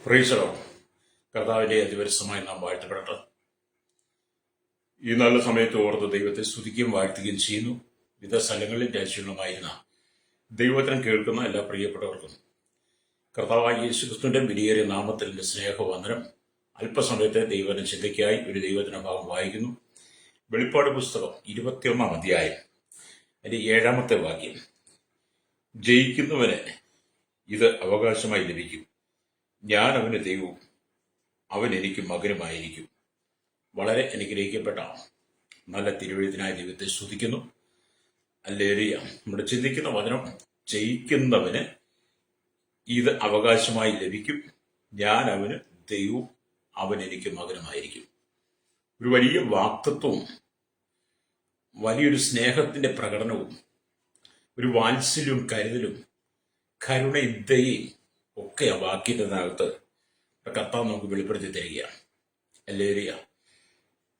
Praise the Lord. കർത്താവിന്റെ അതിപരിശുദ്ധമായി നാം വാഴ്ത്തപ്പെടട്ടെ. ഈ നല്ല സമയത്ത് ഓർത്ത് ദൈവത്തെ സ്തുതിക്കുകയും വാഴ്ത്തുകയും ചെയ്യുന്നു. വിവിധ സ്ഥലങ്ങളിൽ രാജ്യങ്ങളുമായിരുന്ന ദൈവവചനം കേൾക്കുന്ന എല്ലാ പ്രിയപ്പെട്ടവർക്കും കർത്താവായ യേശുക്രിസ്തുവിന്റെ വിലയേറിയ നാമത്തിൽ എൻ്റെ സ്നേഹവന്ദനം. അല്പസമയത്തെ ദൈവവചന ചിന്തയ്ക്കായി ഒരു ദൈവവചന ഭാഗം വായിക്കുന്നു. വെളിപ്പാട് പുസ്തകം 21 അധ്യായം അതിന്റെ 7-ാമത്തെ വാക്യം. ജയിക്കുന്നവന് ഇത് അവകാശമായി ലഭിക്കും. ഞാൻ അവന് ദൈവവും അവൻ എനിക്ക് മകനുമായിരിക്കും. വളരെ അനുഗ്രഹിക്കപ്പെട്ട നല്ല തിരുവെഴുത്തിനായ ദൈവത്തെ സ്തുതിക്കുന്നു. ഹല്ലേലൂയ. നമ്മുടെ ചിന്തിക്കുന്ന വചനം, ജയിക്കുന്നവന് ഇത് അവകാശമായി ലഭിക്കും. ഞാൻ അവന് ദൈവവും അവൻ എനിക്ക് മകനുമായിരിക്കും. ഒരു വലിയ വാക്തത്വവും വലിയൊരു സ്നേഹത്തിന്റെ പ്രകടനവും ഒരു വാത്സല്യവും കരുതലും കരുണയും ദയയും ഒക്കെ ആ വാക്യത്തിനകത്ത് കർത്താവ് നമുക്ക് വെളിപ്പെടുത്തി തരികയാണ്. ഹല്ലേലൂയ.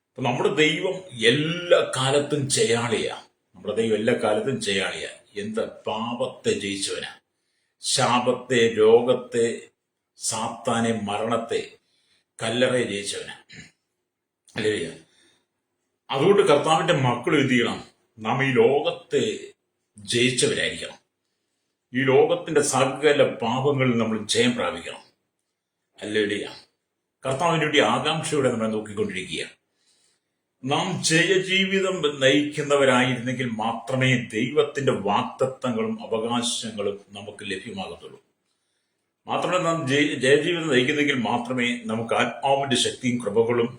അപ്പൊ നമ്മുടെ ദൈവം എല്ലാ കാലത്തും ജയാളിയാ. നമ്മുടെ ദൈവം എല്ലാ കാലത്തും ജയാളിയാ. എന്ത്? പാപത്തെ ജയിച്ചവനാ. ശാപത്തെ, രോഗത്തെ, സാത്താനെ, മരണത്തെ, കല്ലറയെ ജയിച്ചവനാ. ഹല്ലേലൂയ. അതുകൊണ്ട് കർത്താവിന്റെ മക്കൾ എന്ത് ചെയ്യണം? നാം ഈ ലോകത്തെ ജയിച്ചവരായിരിക്കണം. ഈ ലോകത്തിന്റെ സകല പാപങ്ങളിൽ നമ്മൾ ജയം പ്രാപിക്കണം. ഹല്ലേലൂയ. കർത്താവിന് വേണ്ടി ആകാംക്ഷയോടെ നമ്മൾ നോക്കിക്കൊണ്ടിരിക്കുക. നാം ജയജീവിതം നയിക്കുന്നവരായിരുന്നെങ്കിൽ മാത്രമേ ദൈവത്തിന്റെ വാഗ്ദത്തങ്ങളും അവകാശങ്ങളും നമുക്ക് ലഭ്യമാകത്തുള്ളൂ. മാത്രമല്ല, നാം ജയജീവിതം നയിക്കുന്നെങ്കിൽ മാത്രമേ നമുക്ക് ആത്മാവിന്റെ ശക്തിയും കൃപകളും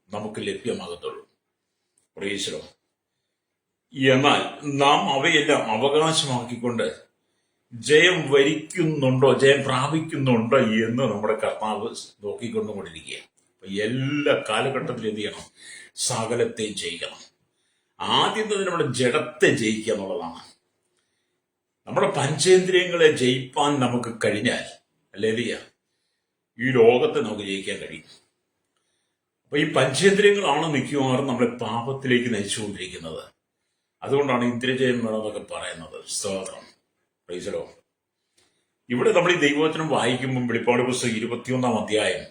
നമുക്ക് ലഭ്യമാകത്തുള്ളൂ. Praise the Lord. എന്നാൽ നാം അവയെല്ലാം അവകാശമാക്കിക്കൊണ്ട് ജയം വരിക്കുന്നുണ്ടോ, ജയം പ്രാപിക്കുന്നുണ്ടോ എന്ന് നമ്മുടെ കർത്താവ് നോക്കിക്കൊണ്ടുകൊണ്ടിരിക്കുക. എല്ലാ കാലഘട്ടത്തിലും എന്ത് ചെയ്യണം? സകലത്തെ ജയിക്കണം. ആദ്യം തന്നെ നമ്മുടെ ജഡത്തെ ജയിക്കുക എന്നുള്ളതാണ്. നമ്മുടെ പഞ്ചേന്ദ്രിയങ്ങളെ ജയിപ്പാൻ നമുക്ക് കഴിഞ്ഞാൽ, ഹല്ലേലൂയ, ഈ ലോകത്തെ നമുക്ക് ജയിക്കാൻ കഴിയും. അപ്പൊ ഈ പഞ്ചേന്ദ്രിയങ്ങളാണ് മിക്കവാറും നമ്മളെ പാപത്തിലേക്ക് നയിച്ചുകൊണ്ടിരിക്കുന്നത്. അതുകൊണ്ടാണ് ഇന്ദ്രിയജയം വേണമെന്നൊക്കെ പറയുന്നത്. സ്തോത്രം. Praise the Lord. ഇവിടെ നമ്മൾ ഈ ദൈവവചനം വായിക്കുമ്പോൾ വെളിപ്പാട് പുസ്തകം 21 അധ്യായം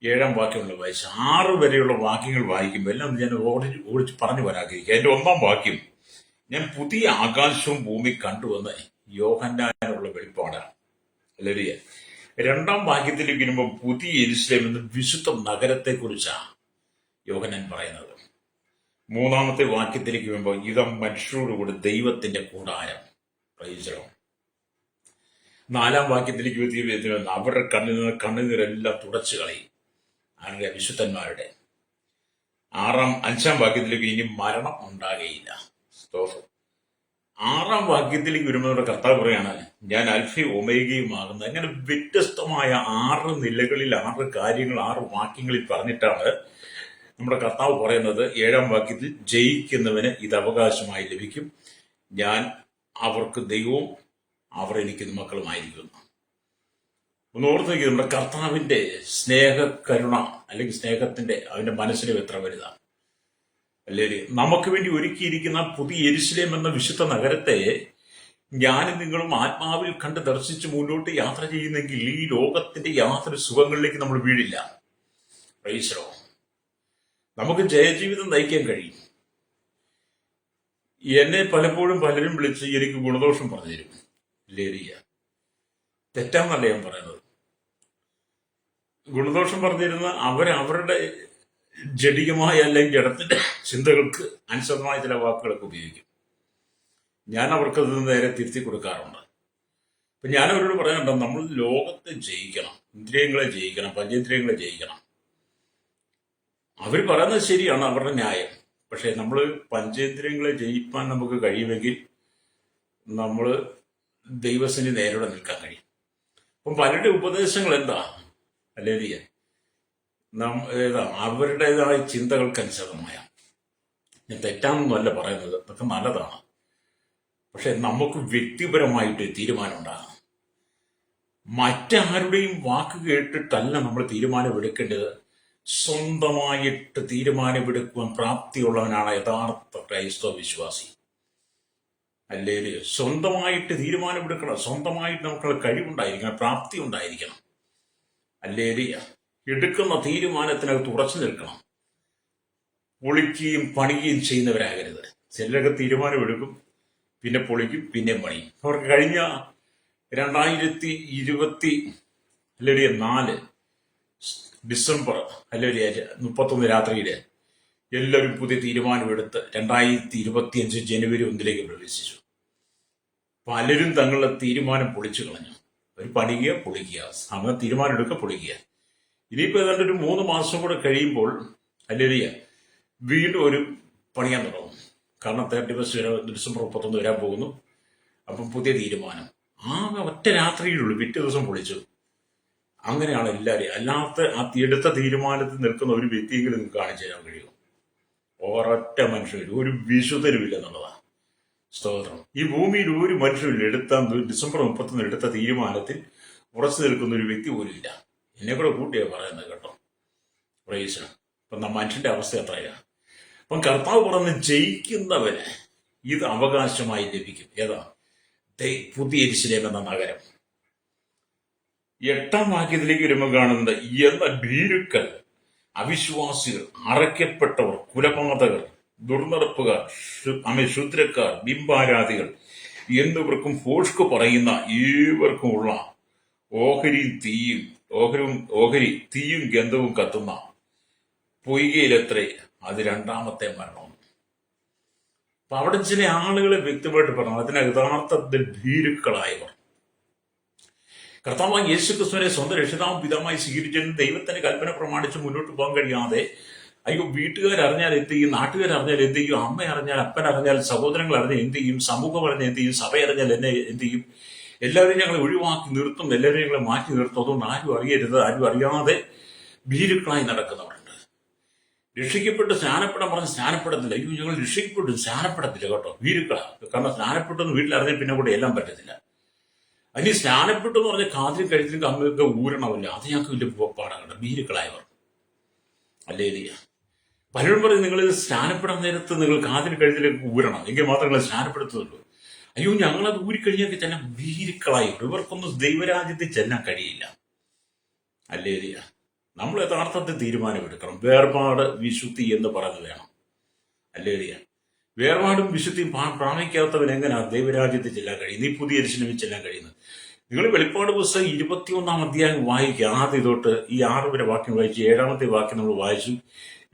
7-ാം വാക്യമുള്ള വായിച്ച് 6 വരെയുള്ള വാക്യങ്ങൾ വായിക്കുമ്പോൾ എല്ലാം ഞാൻ ഓടിച്ച് പറഞ്ഞു വരാതിരിക്കുക. അതിന്റെ 1-ാം വാക്യം, ഞാൻ പുതിയ ആകാശവും ഭൂമി കണ്ടുവന്ന് യോഹന്നാനുള്ള വെളിപ്പാടാണ്. ഹല്ലേലൂയ. 2-ാം വാക്യത്തിലേക്ക് വരുമ്പോൾ പുതിയ യെരൂശലേം എന്ന വിശുദ്ധ നഗരത്തെ കുറിച്ചാണ് യോഹന്നാൻ പറയുന്നത്. 3-ാമത്തെ വാക്യത്തിലേക്ക് വരുമ്പോൾ ഇത് മനുഷ്യരോടുകൂടി ദൈവത്തിന്റെ കൂടാരം. Praise the Lord. 4-ാം വാക്യത്തിലേക്ക് വരുന്ന അവരുടെ കണ്ണുനീരെല്ലാം തുടച്ചു കളയും. ആരുടെ? വിശുദ്ധന്മാരുടെ. 5-ാം വാക്യത്തിലേക്ക് ഇനി മരണം ഉണ്ടാകുകയില്ല. സ്തോത്രം. 6-ാം വാക്യത്തിലേക്ക് വരുമ്പോൾ കർത്താവ് പറയാണ്, ഞാൻ അൽഫയും ഒമേഗയുമാകുന്നു. അങ്ങനെ വ്യത്യസ്തമായ 6 നിലകളിൽ 6 കാര്യങ്ങൾ 6 വാക്യങ്ങളിൽ പറഞ്ഞിട്ടാണ് നമ്മുടെ കർത്താവ് പറയുന്നത്. 7-ാം വാക്യത്തിൽ ജയിക്കുന്നവന് ഇത് അവകാശമായി ലഭിക്കും. ഞാൻ അവർക്ക് ദൈവവും അവർ എനിക്ക് മക്കളുമായിരിക്കുന്നു. ഒന്ന് ഓർത്ത് നോക്കി, നമ്മുടെ കർത്താവിന്റെ സ്നേഹകരുണ അല്ലെങ്കിൽ സ്നേഹത്തിന്റെ അവന്റെ മനസ്സിലും എത്ര വലുതാണ്. അല്ലേ? നമുക്ക് വേണ്ടി ഒരുക്കിയിരിക്കുന്ന പുതിയ യെരൂശലേം എന്ന വിശുദ്ധ നഗരത്തെ ഞാനും നിങ്ങളും ആത്മാവിൽ കണ്ട് ദർശിച്ച് മുന്നോട്ട് യാത്ര ചെയ്യുന്നെങ്കിൽ ഈ ലോകത്തിന്റെ യാതൊരു സുഖങ്ങളിലേക്ക് നമ്മൾ വീഴില്ല. Praise the Lord. നമുക്ക് ജയജീവിതം നയിക്കാൻ കഴിയും. എന്നെ പലപ്പോഴും പലരും വിളിച്ച് എനിക്ക് ഗുണദോഷം പറഞ്ഞു തരും. ഹല്ലേലൂയ. തെറ്റാന്നല്ല ഞാൻ പറയുന്നത്. ഗുണദോഷം പറഞ്ഞിരുന്ന അവരുടെ ജഡികമായ അല്ലെങ്കിൽ ജഡത്തിന്റെ ചിന്തകൾക്ക് അനുസൃതമായ ചില വാക്കുകളൊക്കെ ഉപയോഗിക്കും. ഞാൻ അവർക്കത് നേരെ തിരുത്തി കൊടുക്കാറുണ്ട്. അപ്പൊ ഞാൻ അവരോട് പറയാനുണ്ടോ, നമ്മൾ ലോകത്തെ ജയിക്കണം, ഇന്ദ്രിയങ്ങളെ ജയിക്കണം, പഞ്ചേന്ദ്രിയങ്ങളെ ജയിക്കണം. അവർ പറയുന്നത് ശരിയാണ്, അവരുടെ ന്യായം. പക്ഷെ നമ്മൾ പഞ്ചേന്ദ്രിയങ്ങളെ ജയിപ്പാൻ നമുക്ക് കഴിയുമെങ്കിൽ നമ്മൾ ദൈവസന്നിധി നേരോടെ നിൽക്കാൻ കഴിയും. അപ്പം പലരുടെ ഉപദേശങ്ങൾ എന്താ? ഹല്ലേലൂയ. അവരുടേതായ ചിന്തകൾക്കനുസൃതമായ, ഞാൻ തെറ്റാണെന്നല്ല പറയുന്നത്, അതൊക്കെ നല്ലതാണ്. പക്ഷെ നമുക്ക് വ്യക്തിപരമായിട്ട് തീരുമാനം ഉണ്ടാകണം. മറ്റാരുടെയും വാക്ക് കേട്ടിട്ടല്ല നമ്മൾ തീരുമാനമെടുക്കേണ്ടത്. സ്വന്തമായിട്ട് തീരുമാനമെടുക്കുവാൻ പ്രാപ്തിയുള്ളവനാണ് യഥാർത്ഥ ക്രൈസ്തവ വിശ്വാസി. ഹല്ലേലൂയ. സ്വന്തമായിട്ട് തീരുമാനമെടുക്കണം. സ്വന്തമായിട്ട് നമുക്കുള്ള കഴിവുണ്ടായിരിക്കണം, പ്രാപ്തി ഉണ്ടായിരിക്കണം. ഹല്ലേലൂയ. എടുക്കുന്ന തീരുമാനത്തിനകത്ത് ഉറച്ചു നിൽക്കണം. പൊളിക്കുകയും പണിയുകയും ചെയ്യുന്നവരാകരുത്. ചിലരൊക്കെ തീരുമാനമെടുക്കും, പിന്നെ പൊളിക്കും, പിന്നെ പണിയും. അവർക്ക് കഴിഞ്ഞ 2024 ഡിസംബർ 31 രാത്രിയിൽ എല്ലാവരും പുതിയ തീരുമാനമെടുത്ത് 2025 ജനുവരി 1 പ്രവേശിച്ചു. പലരും തങ്ങളുടെ തീരുമാനം പൊളിച്ചു കളഞ്ഞു. ഒരു പണിയുക, പൊളിക്കുക, അങ്ങനെ തീരുമാനം എടുക്കുക, പൊളിക്കുക. ഇനിയിപ്പോൾ ഏതാണ്ട് ഒരു 3 മാസം കൂടെ കഴിയുമ്പോൾ വീണ്ടും ഒരു പണിയാൻ തുടങ്ങും. കാരണം 31 ഡിസംബർ 31 വരാൻ പോകുന്നു. അപ്പം പുതിയ തീരുമാനം ഒറ്റ രാത്രിയിലുള്ളൂ, പിറ്റേ ദിവസം പൊളിച്ചു. അങ്ങനെയാണ് എല്ലാവരും. അല്ലാത്ത ആ എടുത്ത തീരുമാനത്തിൽ നിൽക്കുന്ന ഒരു വ്യക്തിയെങ്കിലും നിങ്ങൾക്ക് കാണിച്ചു തരാൻ കഴിയും? ഒരൊറ്റ മനുഷ്യരും ഒരു വിശുദ്ധരുമില്ല എന്നുള്ളതാണ്. സ്തോത്രം. ഈ ഭൂമിയിൽ ഒരു മനുഷ്യരില്ല ഡിസംബർ 31 എടുത്ത തീരുമാനത്തിൽ ഉറച്ചു നിൽക്കുന്ന ഒരു വ്യക്തി പോലും ഇല്ല. എന്നെ കൂടെ കൂട്ടിയാ പറയുന്നത് കേട്ടോ. പ്രൈസ്. ഇപ്പം മനുഷ്യന്റെ അവസ്ഥ എത്രയാണ്? അപ്പം കർത്താവ് പറഞ്ഞ് ജയിക്കുന്നവന് ഇത് അവകാശമായി ലഭിക്കും. ഏതാ? പുതിയ യെരൂശലേം എന്ന നഗരം. 8-ാം വാക്യത്തിലേക്ക് വരുമ്പോൾ കാണുന്നത്, എന്നാൽ ഭീരുക്കൾ, അവിശ്വാസികൾ, അറയ്ക്കപ്പെട്ടവർ, കുലപാതകർ, ദുർനടപ്പുകാർ, ശൂദ്രക്കാർ, ബിംബാരാധികൾ എന്നിവർക്കും ഭോഷ്ക് പറയുന്ന ഏവർക്കുമുള്ള ഓഹരി തീയും ഗന്ധവും കത്തുന്ന പൊയ്കയിലെത്രേ അത് 2ാമത്തെ മരണം. അപ്പൊ അവിടെ ചില ആളുകളെ വ്യക്തമായിട്ട് പറഞ്ഞു, അതിന് യഥാർത്ഥത്തിൽ ഭീരുക്കളായവർ. കർത്താവായ യേശുക്രിസ്തുവിനെ സ്വന്തം രക്ഷിതാവും പിതാവുമായി സ്വീകരിച്ചിട്ട് ദൈവത്തിന്റെ കൽപ്പന പ്രമാണിച്ച് മുന്നോട്ട് പോകാൻ കഴിയാതെ, അയ്യോ വീട്ടുകാരറിഞ്ഞാൽ എന്ത് ചെയ്യും, നാട്ടുകാരറിഞ്ഞാൽ എന്ത് ചെയ്യും, അമ്മ അറിഞ്ഞാൽ, അപ്പൻ അറിഞ്ഞാൽ, സഹോദരങ്ങൾ അറിഞ്ഞാൽ എന്ത് ചെയ്യും, സമൂഹം അറിഞ്ഞാൽ എന്ത് ചെയ്യും, സഭ അറിഞ്ഞാൽ എന്നെ എന്ത് ചെയ്യും, എല്ലാവരെയും ഞങ്ങളെ ഒഴിവാക്കി നിർത്തും, എല്ലാവരെയും ഞങ്ങളെ മാറ്റി നിർത്തും. അതുകൊണ്ട് ആരും അറിയരുത്, ആരും അറിയാതെ ഭീരുക്കളായി നടക്കുന്നവരുണ്ട്. രക്ഷിക്കപ്പെട്ട് സ്നാനപ്പെടാൻ പറഞ്ഞ് സ്നാനപ്പെടത്തില്ല. അയ്യോ ഞങ്ങൾ രക്ഷിക്കപ്പെട്ടു സ്നാനപ്പെടത്തില്ല കേട്ടോ, ഭീരുക്കളാണ്. കാരണം സ്നാനപ്പെട്ടെന്ന് വീട്ടിലറിഞ്ഞാൽ പിന്നെ കൂടെ എല്ലാം പറ്റത്തില്ല. അതിന് സ്നാനപ്പെട്ടു എന്ന് പറഞ്ഞാൽ കാതിലും കഴുത്തിലും കമ്മൊക്കെ ഊരണമില്ല. അത് ഞങ്ങൾക്ക് വലിയ പാടാണ്. ഭീരുക്കളായവർ. ഹല്ലേലൂയ. പലരും പറയും നിങ്ങൾ സ്നാനപ്പെടാൻ നേരത്ത് നിങ്ങൾ കാതിലും കഴുത്തിലേക്ക് ഊരണം, എങ്കിൽ മാത്രമേ നിങ്ങൾ സ്നാനപ്പെടുത്തുള്ളൂ. അയ്യോ ഞങ്ങളത് ഊരിക്കഴിഞ്ഞാൽ തന്നെ ഭീരുക്കളായവർ. ഇവർക്കൊന്നും ദൈവരാജ്യത്തിൽ ചെല്ലാൻ കഴിയില്ല. ഹല്ലേലൂയ. നമ്മൾ യഥാർത്ഥത്തിൽ തീരുമാനമെടുക്കണം. വേർപാട് വിശുദ്ധി എന്ന് പറഞ്ഞു വേണം. ഹല്ലേലൂയ. വേർപാടും വിശുദ്ധിയും പ്രാപിക്കാത്തവൻ എങ്ങനെയാണ് ദൈവരാജ്യത്തിൽ ചെല്ലാൻ കഴിയുന്നത്, ഈ പുതിയ യെരൂശലേമിൽ ചെല്ലാൻ കഴിയുന്നത്? നിങ്ങൾ വെളിപ്പാട് പുസ്തകം 21-ാം അധ്യായം വായിക്കുക. ആദ്യം തൊട്ട് ഈ 6 വരെ വാക്യം വായിച്ചു. 7-ാമത്തെ വാക്യം നമ്മൾ വായിച്ചു.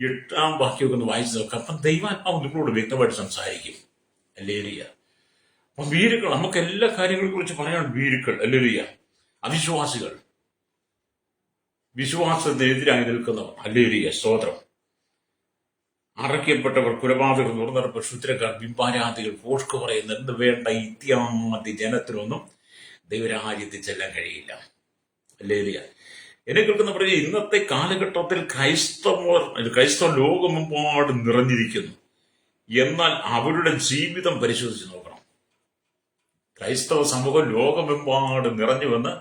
8-ാം വാക്യമൊക്കെ ഒന്ന് വായിച്ചു നോക്കാം. അപ്പം ദൈവാത്മാവ് നിങ്ങളോട് വ്യക്തമായിട്ട് സംസാരിക്കും. ഹല്ലേലൂയ. അപ്പം ഭീരുക്കൾ, നമുക്ക് എല്ലാ കാര്യങ്ങളെ കുറിച്ച് പറയാൻ ഭീരുക്കൾ. ഹല്ലേലൂയ. അവിശ്വാസികൾ, വിശ്വാസത്തിനെതിരായി നിൽക്കുന്നവർ. ഹല്ലേലൂയ. സ്തോത്രം. അറയ്ക്കപ്പെട്ടവർ, കുലപാതകർ, ദുർനടപ്പ്, ശൂദ്രക്കാർ, ബിംബാരാധികൾ, ഭോഷ്ക് പറയുന്ന എന്ത് വേണ്ട ഇത്യാദി ജനത്തിനൊന്നും ദൈവരാജ്യത്തിൽ ചെല്ലാൻ കഴിയില്ല. ഹല്ലേലൂയ. എന്നെ കേൾക്കുന്ന പറഞ്ഞ ഇന്നത്തെ കാലഘട്ടത്തിൽ ക്രൈസ്തവ ലോകമെമ്പാട് നിറഞ്ഞിരിക്കുന്നു. എന്നാൽ അവരുടെ ജീവിതം പരിശോധിച്ച് നോക്കണം. ക്രൈസ്തവ സമൂഹം ലോകമെമ്പാട് നിറഞ്ഞു വന്ന്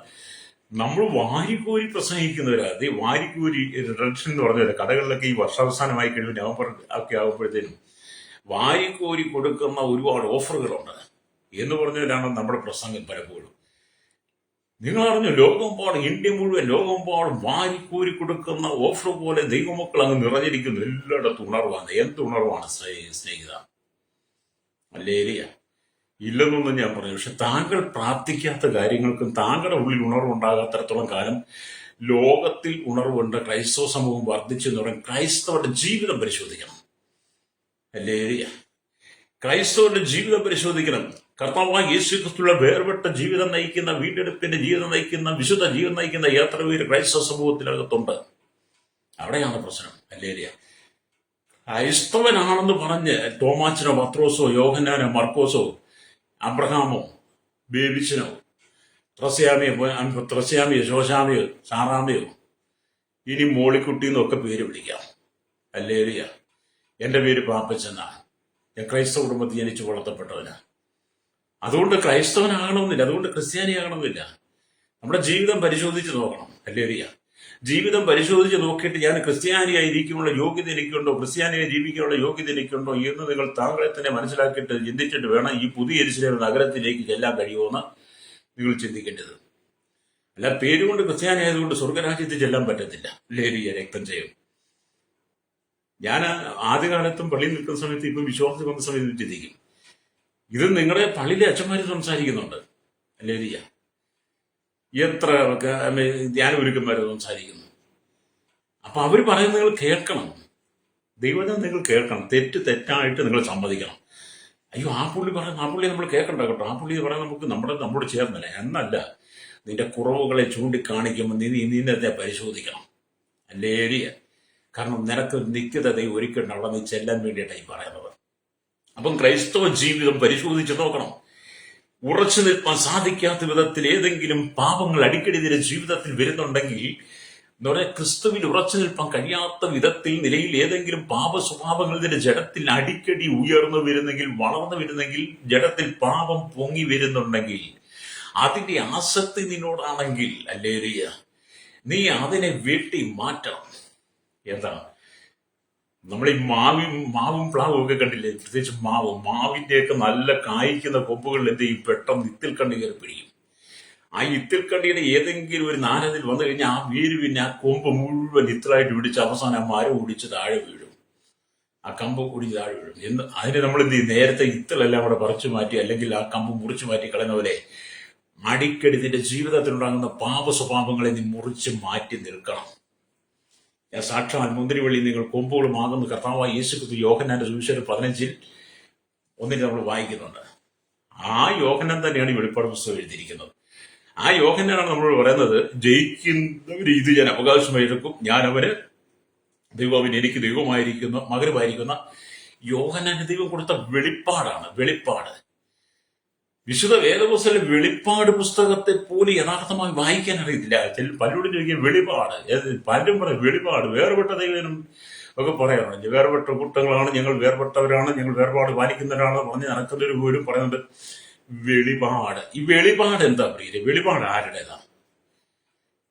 നമ്മൾ വാരിക്കോരി പ്രസംഗിക്കുന്നവരാ. അതേ വാരിക്കോരി റിഡക്ഷൻ എന്ന് പറഞ്ഞ കഥകളിലൊക്കെ ഈ വർഷാവസാനമായി കഴിയുമ്പോൾ നവംബർ ഒക്കെ ആകുമ്പോഴത്തേനും വാരിക്കോരി കൊടുക്കുന്ന ഒരുപാട് ഓഫറുകളുണ്ട് എന്ന് പറഞ്ഞവരാണ് നമ്മുടെ പ്രസംഗം പലപ്പോഴും. നിങ്ങൾ അറിഞ്ഞു, ലോകമെമ്പാടും, ഇന്ത്യ മുഴുവൻ ലോകമെമ്പാടും വാരിക്കോരി കൊടുക്കുന്ന ഓഫർ പോലെ ദൈവമക്കൾ അങ്ങ് നിറഞ്ഞിരിക്കുന്നു. എല്ലായിടത്തും ഉണർവാണ്. എന്ത് ഉണർവാണ് സ്നേഹിത? ഹല്ലേലൂയ. ഇല്ലെന്നൊന്നും ഞാൻ പറഞ്ഞു. പക്ഷെ താങ്കൾ പ്രാർത്ഥിക്കാത്ത കാര്യങ്ങൾക്കും താങ്കളുടെ ഉള്ളിൽ ഉണർവുണ്ടാകാത്തിടത്തോളം കാലം ലോകത്തിൽ ഉണർവുണ്ട്. ക്രൈസ്തവ സമൂഹം വർദ്ധിച്ചെന്ന് പറയും. ക്രൈസ്തവരുടെ ജീവിതം പരിശോധിക്കണം. ഹല്ലേലൂയ. ക്രൈസ്തവരുടെ ജീവിതം പരിശോധിക്കണം. കർത്താവായ യേശുക്രിസ്തുവിന്റെ വേർപെട്ട ജീവിതം നയിക്കുന്ന, വീണ്ടെടുപ്പിന്റെ ജീവിതം നയിക്കുന്ന, വിശുദ്ധ ജീവിതം നയിക്കുന്ന എത്ര പേര് ക്രൈസ്തവ സമൂഹത്തിനകത്തുണ്ട്? അവിടെയാണ് പ്രശ്നം. ഹല്ലേലൂയ. ക്രൈസ്തവനാണെന്ന് പറഞ്ഞ് തോമാച്ചനോ പത്രോസോ യോഹന്നാനോ മർക്കോസോ അബ്രഹാമോ ബേബിച്ചനോ ത്രസ്യാമിയോ ശോശാമിയോ സാറാമിയോ ഇനി മോളിക്കുട്ടിന്നൊക്കെ പേര് വിളിക്കാം. ഹല്ലേലൂയ. എൻ്റെ പേര് പാപ്പച്ചനാണ്. ഞാൻ ക്രൈസ്തവ കുടുംബത്തിൽ ജനിച്ചു വളർത്തപ്പെട്ടവനാണ്. അതുകൊണ്ട് ക്രൈസ്തവനാകണമെന്നില്ല, അതുകൊണ്ട് ക്രിസ്ത്യാനിയാകണമെന്നില്ല. നമ്മുടെ ജീവിതം പരിശോധിച്ച് നോക്കണം. ഹല്ലേലൂയ. ജീവിതം പരിശോധിച്ച് നോക്കിയിട്ട് ഞാൻ ക്രിസ്ത്യാനിയായി ഇരിക്കാനുള്ള യോഗ്യത എനിക്കുണ്ടോ, ക്രിസ്ത്യാനിയായി ജീവിക്കാനുള്ള യോഗ്യത എനിക്കുണ്ടോ എന്ന് നിങ്ങൾ താങ്കളെ തന്നെ മനസ്സിലാക്കിയിട്ട് ചിന്തിച്ചിട്ട് വേണം ഈ പുതിയ യെരൂശലേം നഗരത്തിലേക്ക് ചെല്ലാൻ കഴിയുമെന്ന് നിങ്ങൾ ചിന്തിക്കേണ്ടത്. അല്ല പേരുകൊണ്ട് ക്രിസ്ത്യാനി ആയതുകൊണ്ട് സ്വർഗരാജ്യത്തിൽ ചെല്ലാൻ പറ്റത്തില്ല. ലേലിയ രക്തം ചെയ്യും. ഞാൻ ആദ്യകാലത്തും പള്ളിയിൽ നിൽക്കുന്ന സമയത്ത് ഇപ്പം വിശ്വാസത്തിൽ വന്ന സമയത്ത് ചിന്തിക്കും, ഇത് നിങ്ങളുടെ പള്ളിയിലെ അച്ഛന്മാർ സംസാരിക്കുന്നുണ്ട്. ലേലിയ എത്ര ധ്യാനഗുരുക്കന്മാർ സംസാരിക്കുന്നു. അപ്പൊ അവർ പറയുന്നത് നിങ്ങൾ കേൾക്കണം. ദൈവജനം നിങ്ങൾ കേൾക്കണം. തെറ്റായിട്ട് നിങ്ങൾ സമ്മതിക്കണം. അയ്യോ ആ പുള്ളി നമ്മൾ കേൾക്കണ്ട കേട്ടോ, ആ പുള്ളി പറയാൻ നമുക്ക് നമ്മോട് ചേർന്നല്ല എന്നല്ല. നിന്റെ കുറവുകളെ ചൂണ്ടിക്കാണിക്കുമ്പോൾ നിന്നെ പരിശോധിക്കണം. ലേലിയ കാരണം നിനക്ക് നിത്യത ഒരിക്കലും അവിടെ നീ ചെല്ലാൻ വേണ്ടിയിട്ടാണ് ഈ പറയുന്നത്. അപ്പം ക്രൈസ്തവ ജീവിതം പരിശോധിച്ച് നോക്കണം. ഉറച്ചു നിൽക്കാൻ സാധിക്കാത്ത വിധത്തിൽ ഏതെങ്കിലും പാപങ്ങൾ അടിക്കടി നിന്റെ ജീവിതത്തിൽ വരുന്നുണ്ടെങ്കിൽ, എന്ന് പറയാൻ ക്രിസ്തുവിൽ ഉറച്ചു നിൽക്കാൻ കഴിയാത്ത വിധത്തിൽ നിലയിൽ ഏതെങ്കിലും പാപ സ്വഭാവങ്ങൾ നിന്റെ ജഡത്തിൽ അടിക്കടി ഉയർന്നു വരുന്നെങ്കിൽ, വളർന്നു വരുന്നെങ്കിൽ, ജഡത്തിൽ പാപം പൊങ്ങി വരുന്നുണ്ടെങ്കിൽ, അതിന്റെ ആസക്തി നിന്നോടാണെങ്കിൽ ലേലിയ നീ അതിനെ വെട്ടി മാറ്റണം. എന്താ നമ്മൾ ഈ മാവും പ്ലാവും ഒക്കെ കണ്ടില്ലേ? പ്രത്യേകിച്ച് മാവിന്റെയൊക്കെ നല്ല കായ്ക്കുന്ന കൊമ്പുകളിൽ എന്ത് ചെയ്യും? പെട്ടെന്ന് ഇത്തിൽക്കണ്ണി കയറി പിടിക്കും. ആ ഇത്തിൽക്കണ്ണിയുടെ ഏതെങ്കിലും ഒരു നാരതിൽ വന്നു കഴിഞ്ഞാൽ ആ വേര് പിന്നെ ആ കൊമ്പ് മുഴുവൻ ഇത്തിലായിട്ട് പിടിച്ച് അവസാനം ആ മരം ഒടിച്ച് താഴെ വീഴും. ആ കമ്പ് ഒടിച്ച് താഴെ വീഴും. അതിന് നമ്മൾ എന്ത് ചെയ്യും? നേരത്തെ ഇത്തിലെല്ലാം കൂടെ പറിച്ചു മാറ്റി അല്ലെങ്കിൽ ആ കമ്പ് മുറിച്ചു മാറ്റി കളയുന്ന പോലെ അടിക്കടി നിന്റെ ജീവിതത്തിലുണ്ടാകുന്ന പാപ സ്വഭാവങ്ങളെ നീ മുറിച്ച് മാറ്റി നിൽക്കണം. സാക്ഷാൽ മുന്തിരിവള്ളി നിങ്ങൾ കൊമ്പുകളുമാകുന്ന കർത്താവായ യേശുക്രിസ്തു യോഹന്നാന്റെ സുവിശേഷം 15:1 നമ്മൾ വായിക്കുന്നുണ്ട്. ആ യോഹന്നാൻ തന്നെയാണ് ഈ വെളിപ്പാട് പുസ്തകം എഴുതിയിരിക്കുന്നത്. ആ യോഹന്നാനാണ് നമ്മളോട് പറയുന്നത്, ജയിക്കുന്നവർ ഇത് ഞാൻ അവകാശമായിരിക്കും, ഞാൻ അവന് ദൈവം എനിക്ക് ദൈവമായിരിക്കുന്ന മകനുമായിരിക്കുന്ന. യോഹന്നാന് ദൈവം കൊടുത്ത വെളിപ്പാടാണ്. വെളിപ്പാട് വിശുദ്ധ വേദപുസ്തകത്തിലെ വെളിപ്പാട് പുസ്തകത്തെ പോലും യഥാർത്ഥമായി വായിക്കാൻ അറിയത്തില്ല. പലരോടും ചോദിക്കുക വെളിപ്പാട്, പലരും പറയും വെളിപ്പാട് വേർപെട്ട ദൈവനും ഒക്കെ പറയാറുണ്ട്. വേർപെട്ട കൂട്ടങ്ങളാണ് ഞങ്ങൾ, വേർപെട്ടവരാണ് ഞങ്ങൾ, വേർപാട് പാലിക്കുന്നവരാണ് പറഞ്ഞ് നടക്കുന്നവർ പോലും പറയുന്നുണ്ട് വെളിപാട്. ഈ വെളിപാട് എന്താ പ്രിയരെ? വെളിപാട് ആരുടേതാണ്?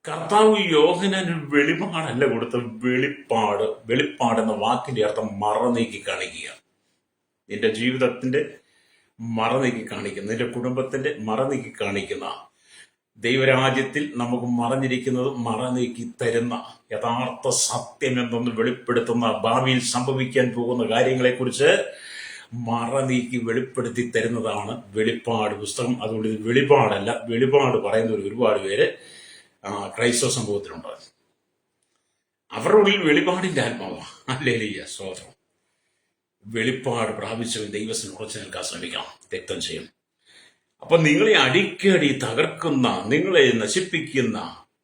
കർത്താവ് യോഹന്നാന് വെളിപാടല്ല കൊടുത്ത വെളിപ്പാട്. വെളിപ്പാട് എന്ന വാക്കിന്റെ അർത്ഥം മറനീക്കി കാണിക്കുക. നിന്റെ ജീവിതത്തിന്റെ മറനീക്കി കാണിക്കുന്ന, നിന്റെ കുടുംബത്തിന്റെ മറനീക്കി കാണിക്കുന്ന, ദൈവരാജ്യത്തിൽ നമുക്ക് മറഞ്ഞിരിക്കുന്നത് മറനീക്കി തരുന്ന, യഥാർത്ഥ സത്യം എന്തൊന്ന് വെളിപ്പെടുത്തുന്ന, ഭാവിയിൽ സംഭവിക്കാൻ പോകുന്ന കാര്യങ്ങളെക്കുറിച്ച് മറനീക്കി വെളിപ്പെടുത്തി തരുന്നതാണ് വെളിപ്പാട് പുസ്തകം. അതുകൊണ്ട് ഇത് വെളിപാടല്ല. വെളിപാട് പറയുന്നവർ ഒരുപാട് പേര് ക്രൈസ്തവ സമൂഹത്തിലുണ്ട്. അവരുടെ ഉള്ളിൽ വെളിപാടിന്റെ ആത്മാവാണ്. ലേലിയ സ്തോത്രം. വെളിപ്പാട് പ്രാപിച്ചവൻ ദൈവത്തിന് ഉറച്ചു നിൽക്കാൻ ശ്രമിക്കണം. രക്തം ചെയ്യും. അപ്പൊ നിങ്ങളെ അടിക്കടി തകർക്കുന്ന, നിങ്ങളെ നശിപ്പിക്കുന്ന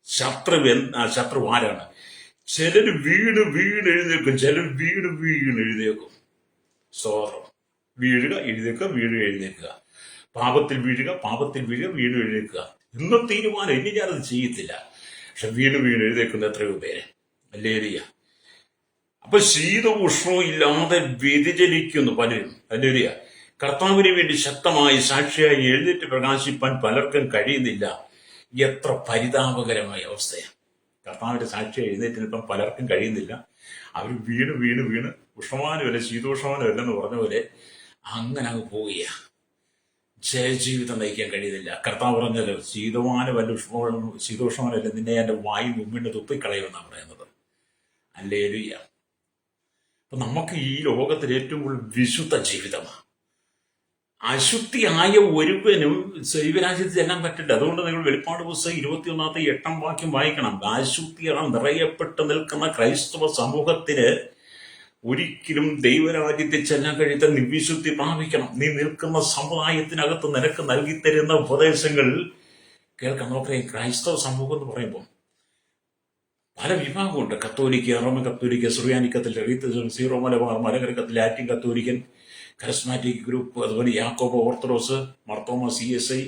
ശത്രു ആരാണ്? ചിലർ വീണ് എഴുന്നേൽക്കും, ചിലർ വീണ് എഴുന്നേൽക്കും. സ്തോത്രം. വീഴുക, എഴുന്നേൽക്കുക, വീഴുക, എഴുന്നേൽക്കുക. പാപത്തിൽ വീഴുക, വീണ് എഴുന്നേൽക്കുക. ഇന്നും തീരുമാനം, ഇനി ഞാനത് ചെയ്യത്തില്ല. പക്ഷെ വീണ് എഴുന്നേൽക്കുന്ന എത്രയോ പേര്. ലേലിയ. അപ്പൊ ശീതവും ഉഷ്ണവും ഇല്ലാതെ വ്യതിചലിക്കുന്നു പലരും. ലേലിയ. കർത്താവിന് വേണ്ടി ശക്തമായി സാക്ഷിയായി എഴുന്നേറ്റ് പ്രകാശിപ്പാൻ പലർക്കും കഴിയുന്നില്ല. എത്ര പരിതാപകരമായ അവസ്ഥയാണ്. കർത്താവിന്റെ സാക്ഷിയായി എഴുന്നേറ്റ് നിൽക്കാൻ പലർക്കും കഴിയുന്നില്ല. അവർ വീണ് ഉഷ്ണമാനുമല്ല ശീതോഷ്ണമാനുമല്ലെന്ന് പറഞ്ഞ പോലെ അങ്ങനെ അങ്ങ് പോവുക. ജയജീവിതം നയിക്കാൻ കഴിയുന്നില്ല. കർത്താവ് പറഞ്ഞത് ശീതമാനുമല്ല ശീതോഷ്ണമാനല്ല, നിന്നെ എന്റെ വായിൽ മുമ്പിട്ട് തുപ്പിക്കളയുമെന്നാണ് പറയുന്നത്. ഹല്ലേലൂയ. അപ്പൊ നമുക്ക് ഈ ലോകത്തിൽ ഏറ്റവും കൂടുതൽ വിശുദ്ധ ജീവിതമാണ്. അശുദ്ധിയായ ഒരുവനും ദൈവരാജ്യത്തിൽ ചെല്ലാൻ പറ്റില്ല. അതുകൊണ്ട് നിങ്ങൾ വെളിപ്പാട് പുസ്തകം 21-8 വാക്യം വായിക്കണം. അശുദ്ധിയാണ് നിറയപ്പെട്ട് നിൽക്കുന്ന ക്രൈസ്തവ സമൂഹത്തിന് ഒരിക്കലും ദൈവരാജ്യത്തിൽ ചെല്ലാൻ കഴിയാത്ത നിവിശുദ്ധി പ്രാപിക്കണം. നീ നിൽക്കുന്ന സമുദായത്തിനകത്ത് നിനക്ക് നൽകിത്തരുന്ന ഉപദേശങ്ങൾ കേൾക്കാൻ നോക്കുക. ക്രൈസ്തവ സമൂഹം എന്ന് പറയുമ്പോൾ പല വിഭാഗമുണ്ട്. കത്തോലിക്ക, റോമൻ കത്തോലിക്ക, സുറിയാനി കത്തോലിക്ക, സീറോ മലബാർ, മലങ്കര കത്തോലിക്ക, ലാറ്റിൻ കത്തോലിക്കൻ, കരസ്മാറ്റിക് ഗ്രൂപ്പ്, അതുപോലെ യാക്കോബ ഓർത്തഡോക്സ്, മർത്തോമ, CSI,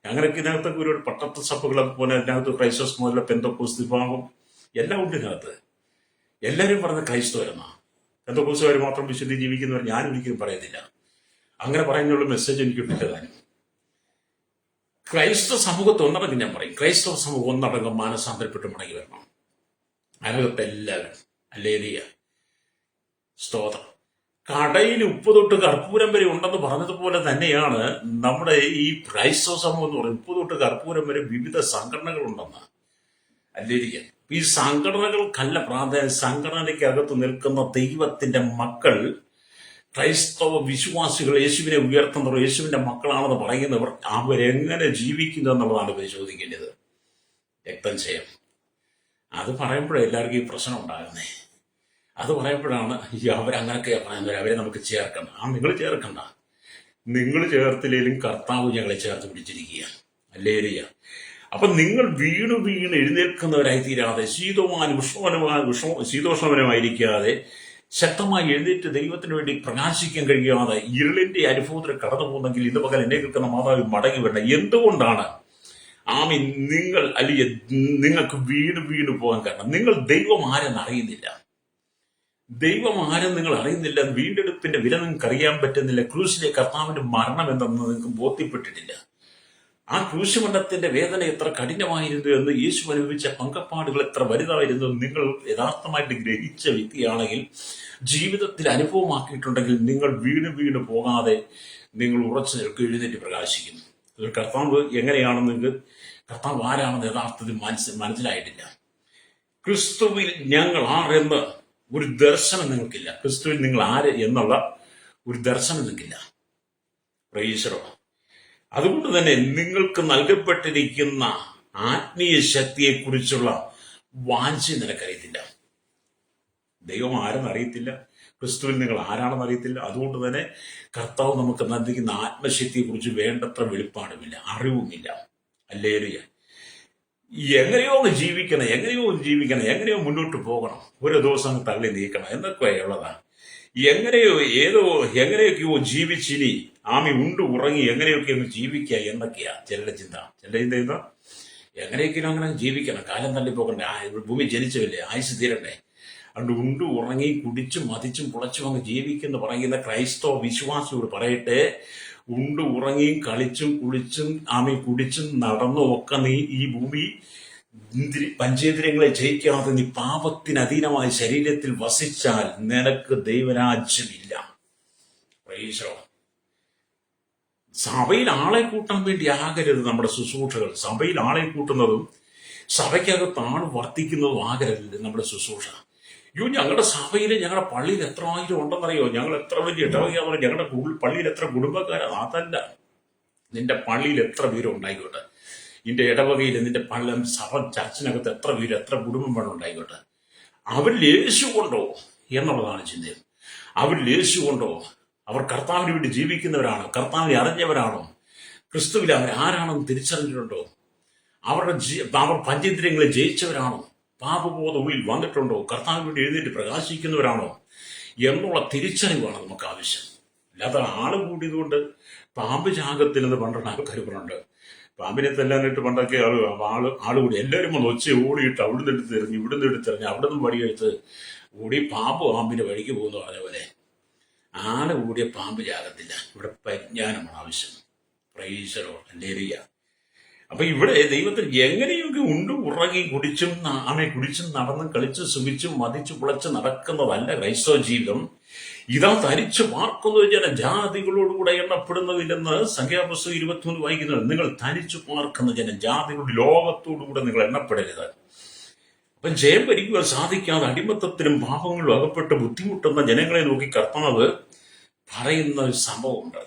അങ്ങനെയൊക്കെ ഇതിനകത്തൊക്കെ ഒരുപാട് പട്ടത്ത സഭകളൊക്കെ പോലെ അതിനകത്ത് ക്രൈസ്തവ മുതല പെന്തക്കോസ്ത് വിഭാഗം എല്ലാം ഉണ്ട് ഇതിനകത്ത്. എല്ലാവരും പറഞ്ഞ ക്രൈസ്തവരെന്നാ. പെന്തക്കോസ്തുകാർ മാത്രം വിശുദ്ധി ജീവിക്കുന്നവർ ഞാനും ഒരിക്കലും പറയത്തില്ല. അങ്ങനെ പറയുന്നുള്ള മെസ്സേജ് എനിക്ക് കിട്ടില്ലതാനും. ക്രൈസ്തവ സമൂഹത്തെ ഒന്നടങ്കം ഞാൻ പറയും, ക്രൈസ്തവ സമൂഹം ഒന്നടങ്കം മാനസാന്തരപ്പെട്ട് മടങ്ങി വരണം. അതിനകത്ത് എല്ലാവരും. ഹല്ലേലൂയ. സ്തോത്രം. കടയിൽ ഉപ്പ് തൊട്ട് കർപ്പൂരം വരെ ഉണ്ടെന്ന് പറഞ്ഞതുപോലെ തന്നെയാണ് നമ്മുടെ ഈ ക്രൈസ്തവ സമൂഹം എന്ന് പറയുന്നത്. ഉപ്പ് തൊട്ട് കർപ്പൂരം വരെ വിവിധ സംഘടനകൾ ഉണ്ടെന്ന് അല്ലിരിക്കാൻ. ഈ സംഘടനകൾക്കല്ല പ്രാധാന്യം. സംഘടനയ്ക്കകത്ത് നിൽക്കുന്ന ദൈവത്തിന്റെ മക്കൾ, ക്രൈസ്തവ വിശ്വാസികൾ, യേശുവിനെ ഉയർത്തുന്നവർ, യേശുവിന്റെ മക്കളാണെന്ന് പറയുന്നവർ അവരെങ്ങനെ ജീവിക്കുന്നു എന്നുള്ളതാണ് പരിശോധിക്കേണ്ടത്. രക്തം ചെയ്യാം. അത് പറയുമ്പോഴേ എല്ലാവർക്കും ഈ പ്രശ്നം ഉണ്ടാകുന്നേ. അത് പറയുമ്പോഴാണ് അവരങ്ങനൊക്കെയാ പറയുന്നത്, അവരെ നമുക്ക് ചേർക്കണ്ട. നിങ്ങൾ ചേർക്കണ്ട. നിങ്ങൾ ചേർത്തില്ലേലും കർത്താവ് ഞങ്ങളെ ചേർത്ത് പിടിച്ചിരിക്കുക. അല്ലേരിയ. അപ്പൊ നിങ്ങൾ വീണ് എഴുന്നേൽക്കുന്നവരായി തീരാതെ, ശീതോഷ്ണവനുമായിരിക്കാതെ, ശക്തമായി എഴുന്നേറ്റ് ദൈവത്തിന് വേണ്ടി പ്രകാശിക്കാൻ കഴിയാതെ ഇരുളിന്റെ അനുഭവത്തിൽ കടന്നു പോകുന്നെങ്കിൽ ഇന്ന് പകൽ എന്നെ കേൾക്കുന്ന മാതാവ് മടങ്ങി വരണം. എന്തുകൊണ്ടാണ് നിങ്ങൾക്ക് വീണ് പോകാൻ കാരണം? നിങ്ങൾ ദൈവം ആരെന്ന് അറിയുന്നില്ല. ദൈവം ആരും നിങ്ങൾ അറിയുന്നില്ല. വീണ്ടെടുപ്പിന്റെ വില നിങ്ങൾക്ക് അറിയാൻ പറ്റുന്നില്ല. ക്രൂശിലെ കർത്താവിന്റെ മരണം എന്തെന്ന് നിങ്ങൾക്ക് ബോധ്യപ്പെട്ടിട്ടില്ല. ആ ക്രൂശുമരണത്തിന്റെ വേദന എത്ര കഠിനമായിരുന്നു എന്ന്, യേശു അനുഭവിച്ച പങ്കപ്പാടുകൾ എത്ര വലുതായിരുന്നു നിങ്ങൾ യഥാർത്ഥമായിട്ട് ഗ്രഹിച്ച വ്യക്തിയാണെങ്കിൽ, ജീവിതത്തിൽ അനുഭവമാക്കിയിട്ടുണ്ടെങ്കിൽ, നിങ്ങൾ വീണ് പോകാതെ നിങ്ങൾ ഉറച്ചു നിൽക്കുക, എഴുന്നേറ്റ് പ്രകാശിക്കുന്നു. കർത്താവ് എങ്ങനെയാണെന്ന് നിങ്ങൾക്ക്, കർത്താവ് ആരാണെന്ന് യഥാർത്ഥത്തിൽ മനസ്സിലായിട്ടില്ല. ക്രിസ്തുവിൽ ഞങ്ങൾ ആരെന്ന് ഒരു ദർശനം നിങ്ങൾക്കില്ല. ക്രിസ്തുവിൽ നിങ്ങൾ ആര് എന്നുള്ള ഒരു ദർശനം നിങ്ങൾക്കില്ല. പ്രൈസറോ. അതുകൊണ്ട് തന്നെ നിങ്ങൾക്ക് നൽകപ്പെട്ടിരിക്കുന്ന ആത്മീയ ശക്തിയെക്കുറിച്ചുള്ള വാഞ്ച നിനക്കറിയത്തില്ല. ദൈവം ആരെന്ന് അറിയത്തില്ല. ക്രിസ്തുവിൽ നിങ്ങൾ ആരാണെന്ന് അറിയത്തില്ല. അതുകൊണ്ട് തന്നെ കർത്താവ് നമുക്ക് നൽകുന്ന ആത്മശക്തിയെക്കുറിച്ച് വേണ്ടത്ര വെളിപ്പാടുമില്ല, അറിവുമില്ല. അല്ലേലുയ. എങ്ങനെയോ ജീവിക്കണം, എങ്ങനെയോ മുന്നോട്ട് പോകണം, ഒരു ദിവസം തള്ളി നീക്കണം എന്നൊക്കെയുള്ളതാണ്. എങ്ങനെയൊക്കെയോ ജീവിച്ചിനി ഉണ്ടു ഉറങ്ങി എങ്ങനെയൊക്കെ ഒന്ന് ജീവിക്കുക എന്നൊക്കെയാ ചിലരുടെ ചിന്ത. എന്താ, എങ്ങനെയൊക്കെയോ അങ്ങനെ ജീവിക്കണം, കാലം തള്ളി പോകണ്ടേ, ഭൂമി ജനിച്ചല്ലേ, ആയുസ് തീരണ്ടേ. അതുകൊണ്ട് ഉണ്ടു ഉറങ്ങി കുടിച്ചും മതിച്ചും പുളച്ചും അങ്ങ് ജീവിക്കുന്ന പറയുന്ന ക്രൈസ്തവ വിശ്വാസിയോട് പറയട്ടെ, ഉണ്ടു ഉറങ്ങിയും കളിച്ചും കുളിച്ചും കുടിച്ചും നടന്നും ഒക്കെ നീ ഈ ഭൂമി പഞ്ചേന്ദ്രിയങ്ങളെ ജയിക്കാതെ നീ പാപത്തിന് അധീനമായ ശരീരത്തിൽ വസിച്ചാൽ നിനക്ക് ദൈവരാജ്യമില്ല. സഭയിൽ ആളെ കൂട്ടാൻ വേണ്ടി ആകരുത് നമ്മുടെ ശുശ്രൂഷകൾ. സഭയിൽ ആളെ കൂട്ടുന്നതും സഭയ്ക്കകത്ത് ആൾ വർദ്ധിക്കുന്നതും ആകരുത് നമ്മുടെ ശുശ്രൂഷ. ഞങ്ങളുടെ സഭയിൽ, ഞങ്ങളുടെ പള്ളിയിൽ എത്ര ആയിരം ഉണ്ടെന്നറിയോ? ഞങ്ങൾ എത്ര വലിയ ഇടവകയാന്ന് പറയും. ഞങ്ങളുടെ പള്ളിയിൽ എത്ര കുടുംബക്കാരാണ്. അതല്ല, നിന്റെ പള്ളിയിൽ എത്ര പേരും ഉണ്ടായിക്കോട്ടെ, നിന്റെ ഇടവകയിൽ, നിന്റെ പള്ളി സഭ ചർച്ചിനകത്ത് എത്ര പേര്, എത്ര കുടുംബം വേണം ഉണ്ടായിക്കോട്ടെ, അവരിൽ യേശു കൊണ്ടോ എന്നുള്ളതാണ് ചിന്തയും. അവരിൽ യേശു കൊണ്ടോ? അവർ കർത്താവിന് വേണ്ടി ജീവിക്കുന്നവരാണോ? കർത്താവിനെ അറിഞ്ഞവരാണോ? ക്രിസ്തുവിൽ അവർ ആരാണെന്ന് തിരിച്ചറിഞ്ഞിട്ടുണ്ടോ? അവർ പഞ്ചേന്ദ്രിയങ്ങളെ ജയിച്ചവരാണോ? പാപബോധം ഉള്ളിൽ വന്നിട്ടുണ്ടോ? കർത്താവിന് വേണ്ടി എഴുന്നേറ്റ് പ്രകാശിക്കുന്നവരാണോ എന്നുള്ള തിരിച്ചറിവാണ് നമുക്ക് ആവശ്യം. അല്ലാതെ ആള് കൂടിയതുകൊണ്ട് പാമ്പ് ചാകത്തില്ലെന്ന് പണ്ടുള്ള ആൾക്കാർ പറഞ്ഞിട്ടുണ്ട്. പാമ്പിനെ തെല്ലാനായിട്ട് പണ്ടൊക്കെ ആള് കൂടി എല്ലാവരും വന്ന് ഒച്ച ഓടിയിട്ട് അവിടുന്ന് എടുത്തെറിഞ്ഞ് ഇവിടുന്ന് എടുത്തെറിഞ്ഞ് അവിടെ നിന്ന് വടിയെടുത്ത് ഓടി പാമ്പിന്റെ വഴിക്ക് പോകുന്നു. അതേപോലെ ആള് കൂടിയ പാമ്പ് ചാകത്തില്ല. ഇവിടെ പരിജ്ഞാനമാണ് ആവശ്യം. പ്രൈസലോ അല്ലേരിയ. അപ്പൊ ഇവിടെ ദൈവത്തിൽ എങ്ങനെയൊക്കെ ഉണ്ട് ഉറങ്ങി കുടിച്ചും നടന്നും കളിച്ചും സുഖിച്ചും മതിച്ചു പുളച്ച് നടക്കുന്നതല്ല ക്രൈസ്തവ ജീവിതം. ഇതാ തനിച്ചു പാർക്കുന്നത് ജനജാതികളോടുകൂടെ എണ്ണപ്പെടുന്നതില്ലെന്ന് സംഖ്യാപുസ്തകം 23 വായിക്കുന്നത്. നിങ്ങൾ തനിച്ചു പാർക്കുന്ന ജനജാതികളുടെ ലോകത്തോടുകൂടെ നിങ്ങൾ എണ്ണപ്പെടരുത്. അപ്പൊ ജയം ഭരിക്കുവാൻ സാധിക്കാതെ അടിമത്തത്തിലും പാപങ്ങളിലും അകപ്പെട്ട് ബുദ്ധിമുട്ടുന്ന ജനങ്ങളെ നോക്കി കർത്താവ് പറയുന്ന ഒരു സംഭവമുണ്ട്.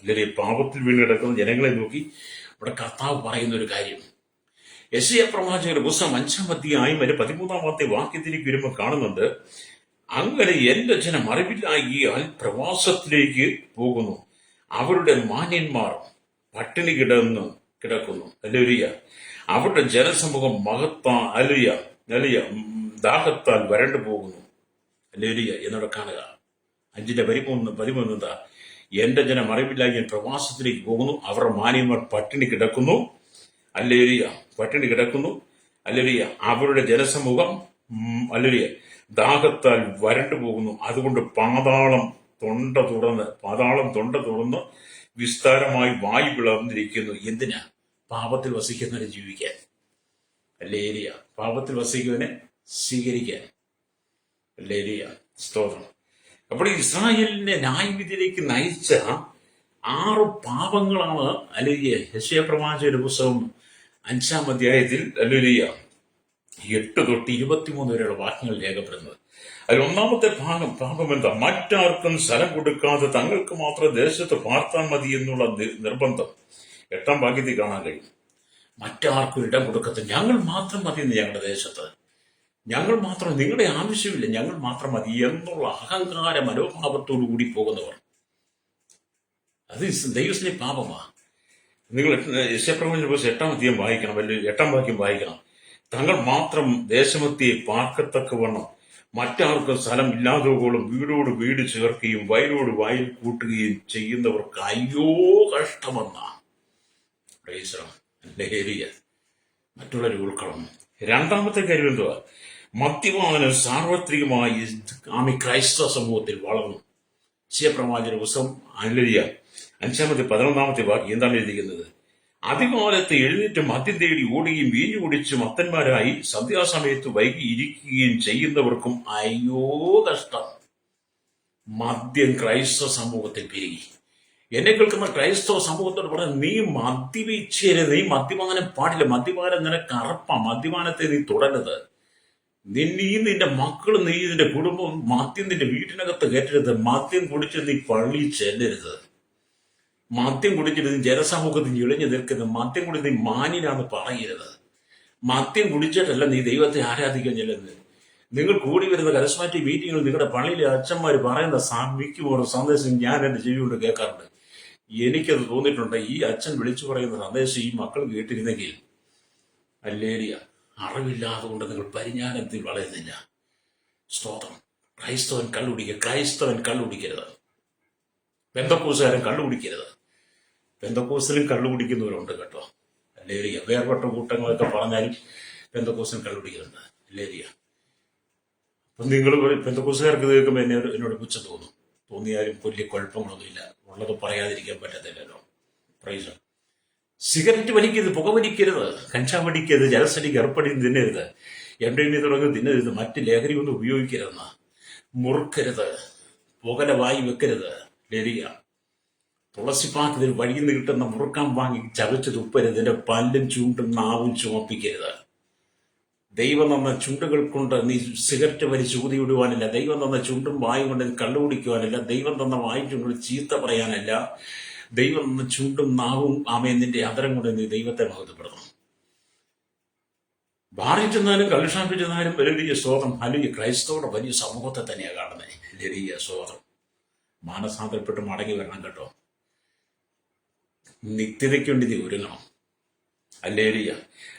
അല്ലെങ്കിൽ പാപത്തിൽ വീണ് കിടക്കുന്ന ജനങ്ങളെ നോക്കി ഇവിടെ കർത്താവ് പറയുന്ന ഒരു കാര്യം, യെശയ്യാ പ്രവാചകന്റെ പുസ്തകം 5-ാം അധ്യായം 13-ാമത്തെ വാക്യത്തിലേക്ക് വരുമ്പോൾ കാണുന്നുണ്ട്. അങ്ങനെ എന്റെ ജനം അറിവില്ലാകിയാൽ പ്രവാസത്തിലേക്ക് പോകുന്നു, അവരുടെ മാന്യന്മാർ പട്ടിണി കിടക്കുന്നു. അല്ലേലൂയ. അവരുടെ ജനസമൂഹം ദാഹത്താൽ വരണ്ടു പോകുന്നു. അല്ലേലൂയ. എന്നോട് കാണുക. 5-13 എന്താ? എന്റെ ജനം അറിവില്ലാകിയാൽ പ്രവാസത്തിലേക്ക് പോകുന്നു, അവരുടെ മാന്യന്മാർ പട്ടിണി കിടക്കുന്നു. അല്ലേലൂയ. പട്ടിണി കിടക്കുന്നു. അല്ലേലൂയ. അവരുടെ ജനസമൂഹം അല്ലേലൂയ ദാഹത്താൽ വരണ്ടു പോകുന്നു. അതുകൊണ്ട് പാതാളം തൊണ്ട തുറന്ന് വിസ്താരമായി വായു പിളർന്നിരിക്കുന്നു. എന്തിനാ? പാപത്തിൽ വസിക്കുന്നവരെ ജീവിക്കാൻ. അല്ലേലൂയ. പാപത്തിൽ വസിക്കുന്നവനെ സ്വീകരിക്കാൻ. അല്ലേലൂയ. സ്തോത്രം. അപ്പോൾ ഇസ്രായേലിനെ ന്യായവിധിയിലേക്ക് നയിച്ച 6 പാപങ്ങളാണ് അല്ലെങ്കിൽ യെശയ്യാ പ്രവാചകന്റെ പുസ്തകം 5-ാം അധ്യായത്തിൽ അല്ലെങ്കിൽ 8 തൊട്ട് 23 വരെയുള്ള വാക്യങ്ങൾ രേഖപ്പെടുന്നത്. അതിൽ ഒന്നാമത്തെ പാപം എന്താ? മറ്റാർക്കും സ്ഥലം കൊടുക്കാതെ തങ്ങൾക്ക് മാത്രം ദേശത്ത് പാർത്താൽ മതി എന്നുള്ള നിർബന്ധം 8-ാം വാക്യത്തിൽ കാണാൻ കഴിയും. മറ്റാർക്കും ഇടം കൊടുക്കത്ത്, ഞങ്ങൾ മാത്രം മതി ഞങ്ങളുടെ ദേശത്ത്, ഞങ്ങൾ മാത്രം, നിങ്ങളുടെ ആവശ്യമില്ല, ഞങ്ങൾ മാത്രം മതി എന്നുള്ള അഹങ്കാര മനോഭാവത്തോടു കൂടി പോകുന്നവർ, അത് ദൈവത്തിന്റെ പാപമാണ്. നിങ്ങൾ യെശയ്യാപ്രവചന പുസ്തകം 8-ാം അധ്യായം വായിക്കണം, അല്ലെങ്കിൽ 8-ാം വാക്യം വായിക്കണം. തങ്ങൾ മാത്രം ദേശമത്തി പാർക്കത്തക്കവണ്ണം മറ്റാർക്കും സ്ഥലം ഇല്ലാതോളം വീടോട് വീട് ചേർക്കുകയും വയലോട് വയൽ കൂട്ടുകയും ചെയ്യുന്നവർക്ക് അയ്യോ കഷ്ടമെന്നാണ്. മറ്റുള്ളവരെ ഉൾക്കണം. രണ്ടാമത്തെ കാര്യം എന്തുവാ? മദ്യപാനം സാർവത്രികമായി ക്രൈസ്തവ സമൂഹത്തിൽ വളർന്നു. യെശയ്യാപ്രവാചകന്റെ പുസ്തകം 5-ാമത്തെ വാക്യം എന്താണ് എഴുതിയിരിക്കുന്നത്? അതികാലത്ത് എഴുന്നേറ്റ് മദ്യം തേടി ഓടുകയും വീഞ്ഞു കുടിച്ച് മത്തന്മാരായി സന്ധ്യാസമയത്ത് വൈകി ഇരിക്കുകയും ചെയ്യുന്നവർക്കും അയ്യോ കഷ്ടം. മദ്യം ക്രൈസ്തവ സമൂഹത്തിൽ പെരുകി. എന്നെ കേൾക്കുന്ന ക്രൈസ്തവ സമൂഹത്തോട് പറയാം, നീ മദ്യപിച്ചരുത്, നീ മദ്യപാനം പാടില്ല, മദ്യപാനം നിനക്ക് അറപ്പാ, മദ്യപാനത്തെ നീ തുടരുത്. നീ നിന്റെ മക്കളും നീ നിന്റെ കുടുംബവും മദ്യം നിന്റെ വീട്ടിനകത്ത് കയറ്റരുത്. മദ്യം കുടിച്ച് നീ പള്ളി ചെല്ലരുത്. മദ്യം കുടിച്ചിട്ട് നീ ജനസമൂഹത്തിൽ ഇഴഞ്ഞു നിൽക്കുന്നത്, മദ്യം കുടി നീ മാന്യനാന്ന് പറയരുത്. മദ്യം കുടിച്ചിട്ടല്ല നീ ദൈവത്തെ ആരാധിക്കാൻ ചെല്ലുന്നത്. നിങ്ങൾ കൂടി വരുന്ന കരസ്മാറ്റിക് മീറ്റിങ്ങുകൾ നിങ്ങളുടെ പള്ളിയിലെ അച്ഛന്മാർ പറയുന്ന മിക്കവാറും സന്ദേശം ഞാൻ എന്റെ ചെവി കൊണ്ട് കേൾക്കാറുണ്ട്. എനിക്കത് തോന്നിയിട്ടുണ്ട്, ഈ അച്ഛൻ വിളിച്ചു പറയുന്ന സന്ദേശം ഈ മക്കൾ കേട്ടിരുന്നെങ്കിൽ ഹല്ലേലൂയ. അറിവില്ലാതെ കൊണ്ട് നിങ്ങൾ പരിജ്ഞാനത്തിൽ വളരുന്നില്ല. സ്തോത്രം. ക്രൈസ്തവൻ കള്ളുകുടിക്കരുത്. പെന്തക്കോസുകാരൻ കള്ളുകുടിക്കരുത്. പെന്തക്കോസിലും കള്ളുകുടിക്കുന്നവരുണ്ട് കേട്ടോ. ഹല്ലേലൂയ. വേർപെട്ട കൂട്ടങ്ങളൊക്കെ പറഞ്ഞാലും പെന്തക്കോസിനും കള്ളുകുടിക്കുന്നുണ്ട്. ഹല്ലേലൂയ. അപ്പം നിങ്ങൾ പെന്തക്കോസുകാർക്ക് കേൾക്കുമ്പോൾ എന്നോട് പുച്ഛം തോന്നിയാലും വലിയ കുഴപ്പങ്ങളൊന്നുമില്ല. ഉള്ളത് പറയാതിരിക്കാൻ പറ്റത്തില്ലല്ലോ. പ്രൈസ്. സിഗരറ്റ് വലിക്കരുത്, പുക വലിക്കരുത്, കഞ്ചാവ് വലിക്കരുത്, ജലസടിക്ക് ഏർപ്പെടി തിന്നരുത്, എണ്ണ തുടങ്ങി തിന്നരുത്, മറ്റ് ലഹരി ഒന്നും ഉപയോഗിക്കരുതെന്ന്, മുറുക്കരുത്, പുകല വായി വെക്കരുത്. ലരിക തുളസിപ്പാക്കതിൽ വഴിയിൽ നിന്ന് കിട്ടുന്ന മുറുക്കാൻ വാങ്ങി ചവച്ച് തുപ്പരുത്. ഇതിന്റെ പല്ലും ചൂണ്ടും നാവും ചുമപ്പിക്കരുത്. ദൈവം തന്ന ചുണ്ടുകൾ കൊണ്ട് നീ സിഗരറ്റ് വലിച്ച് ഊതിവിടുവാനില്ല. ദൈവം തന്ന ചുണ്ടും വായും കൊണ്ട് കള്ളു കുടിക്കുവാനില്ല. ദൈവം തന്ന വായും ചുണ്ടും ചീത്ത പറയാനല്ല. ദൈവം തന്ന ചുണ്ടും നാവും നിന്റെ അതരം കൊണ്ട് നീ ദൈവത്തെ മഹത്വപ്പെടുത്തണം. ബാറിൽ ചെന്നാലും കള്ളുഷാപ്പിൽ ചെന്നാലും വലിയ സ്തോത്രം. അല്ലെങ്കിൽ ക്രൈസ്തവരുടെ വലിയ സമൂഹത്തെ തന്നെയാണ് കാണുന്നത്. വലിയ സ്തോത്രം. മാനസാന്തരപ്പെട്ട് മടങ്ങി വരണം കേട്ടോ. നിത്യതയ്ക്ക് വേണ്ടി നീ ഒരുങ്ങണം. ഹല്ലേലൂയ.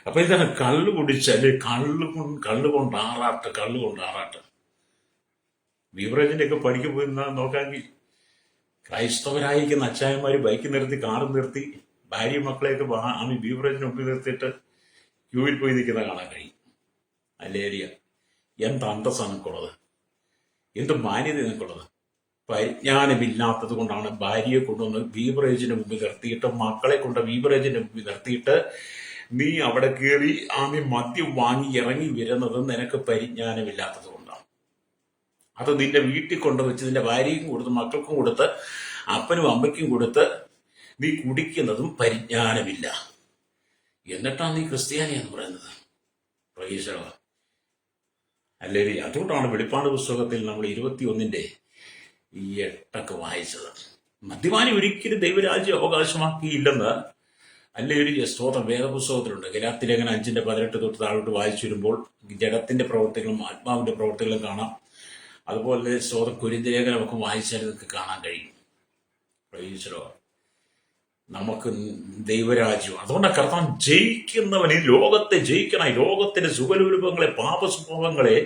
അപ്പൊ ഇതാണ് കള്ളു കുടിച്ച്, അല്ലെ കള്ളുകൊണ്ട് ആറാട്ട്. ബീവറേജിന്റെ ഒക്കെ പഠിക്കാൻ പോയി നോക്കാമെങ്കിൽ ക്രൈസ്തവരായിരിക്കുന്ന അച്ചായന്മാര് ബൈക്ക് നിർത്തി, കാറ് നിർത്തി, ഭാര്യ മക്കളെയൊക്കെ ബീവറേജിന് മുമ്പിൽ നിർത്തിയിട്ട് ക്യൂവിൽ പോയി നിൽക്കുന്ന കാണാൻ കഴിയും. ഹല്ലേലൂയ. എന്ത് അന്തസ്സാണ് നിനക്കുള്ളത്, എന്ത് മാന്യത നിനക്കുള്ളത്. പരിജ്ഞാനമില്ലാത്തത് കൊണ്ടാണ് ഭാര്യയെ കൊണ്ടുവന്ന് ബീവറേജിന് മുമ്പിൽ നിർത്തിയിട്ട്, മക്കളെ കൊണ്ട് ബീവറേജിന് മുമ്പിൽ നിർത്തിയിട്ട് നീ അവിടെ കയറി മദ്യം വാങ്ങി ഇറങ്ങി വരുന്നത് നിനക്ക് പരിജ്ഞാനമില്ലാത്തത് കൊണ്ടാണ്. അത് നിന്റെ വീട്ടിൽ കൊണ്ടുവച്ച് നിന്റെ ഭാര്യയ്ക്കും കൊടുത്ത്, മക്കൾക്കും കൊടുത്ത്, അപ്പനും അമ്മയ്ക്കും കൊടുത്ത് നീ കുടിക്കുന്നതും പരിജ്ഞാനമില്ല. എന്നിട്ടാണ് നീ ക്രിസ്ത്യാനിയെന്ന് പറയുന്നത്. പ്രൈസ് അല്ലേ? അതുകൊണ്ടാണ് വെളിപ്പാട് പുസ്തകത്തിൽ നമ്മൾ 21:8 വായിച്ചത്. മദ്യപാനി ഒരിക്കലും ദൈവരാജ്യം അവകാശമാക്കിയില്ലെന്ന് ഹല്ലേലൂയ സ്തോത്രം വേദപുസ്തകത്തിലുണ്ട്. ഗലാത്യലേഖനം 5:18 തൊട്ട് താഴോട്ട് വായിച്ചു വരുമ്പോൾ ജഡത്തിന്റെ പ്രവർത്തികളും ആത്മാവിന്റെ പ്രവർത്തികളും കാണാം. അതുപോലെ സ്തോത്രം കൊരിന്ത്യലേഖനമൊക്കെ വായിച്ചാൽ നിങ്ങൾക്ക് കാണാൻ കഴിയും. പ്രൈസ് നമുക്ക് ദൈവരാജ്യം. അതുകൊണ്ട് കർത്താൻ ജയിക്കുന്നവൻ ഈ ലോകത്തെ ജയിക്കണം. ഈ ലോകത്തിന്റെ സുഖരൂപങ്ങളെ, പാപസ്വഭാവങ്ങളെ,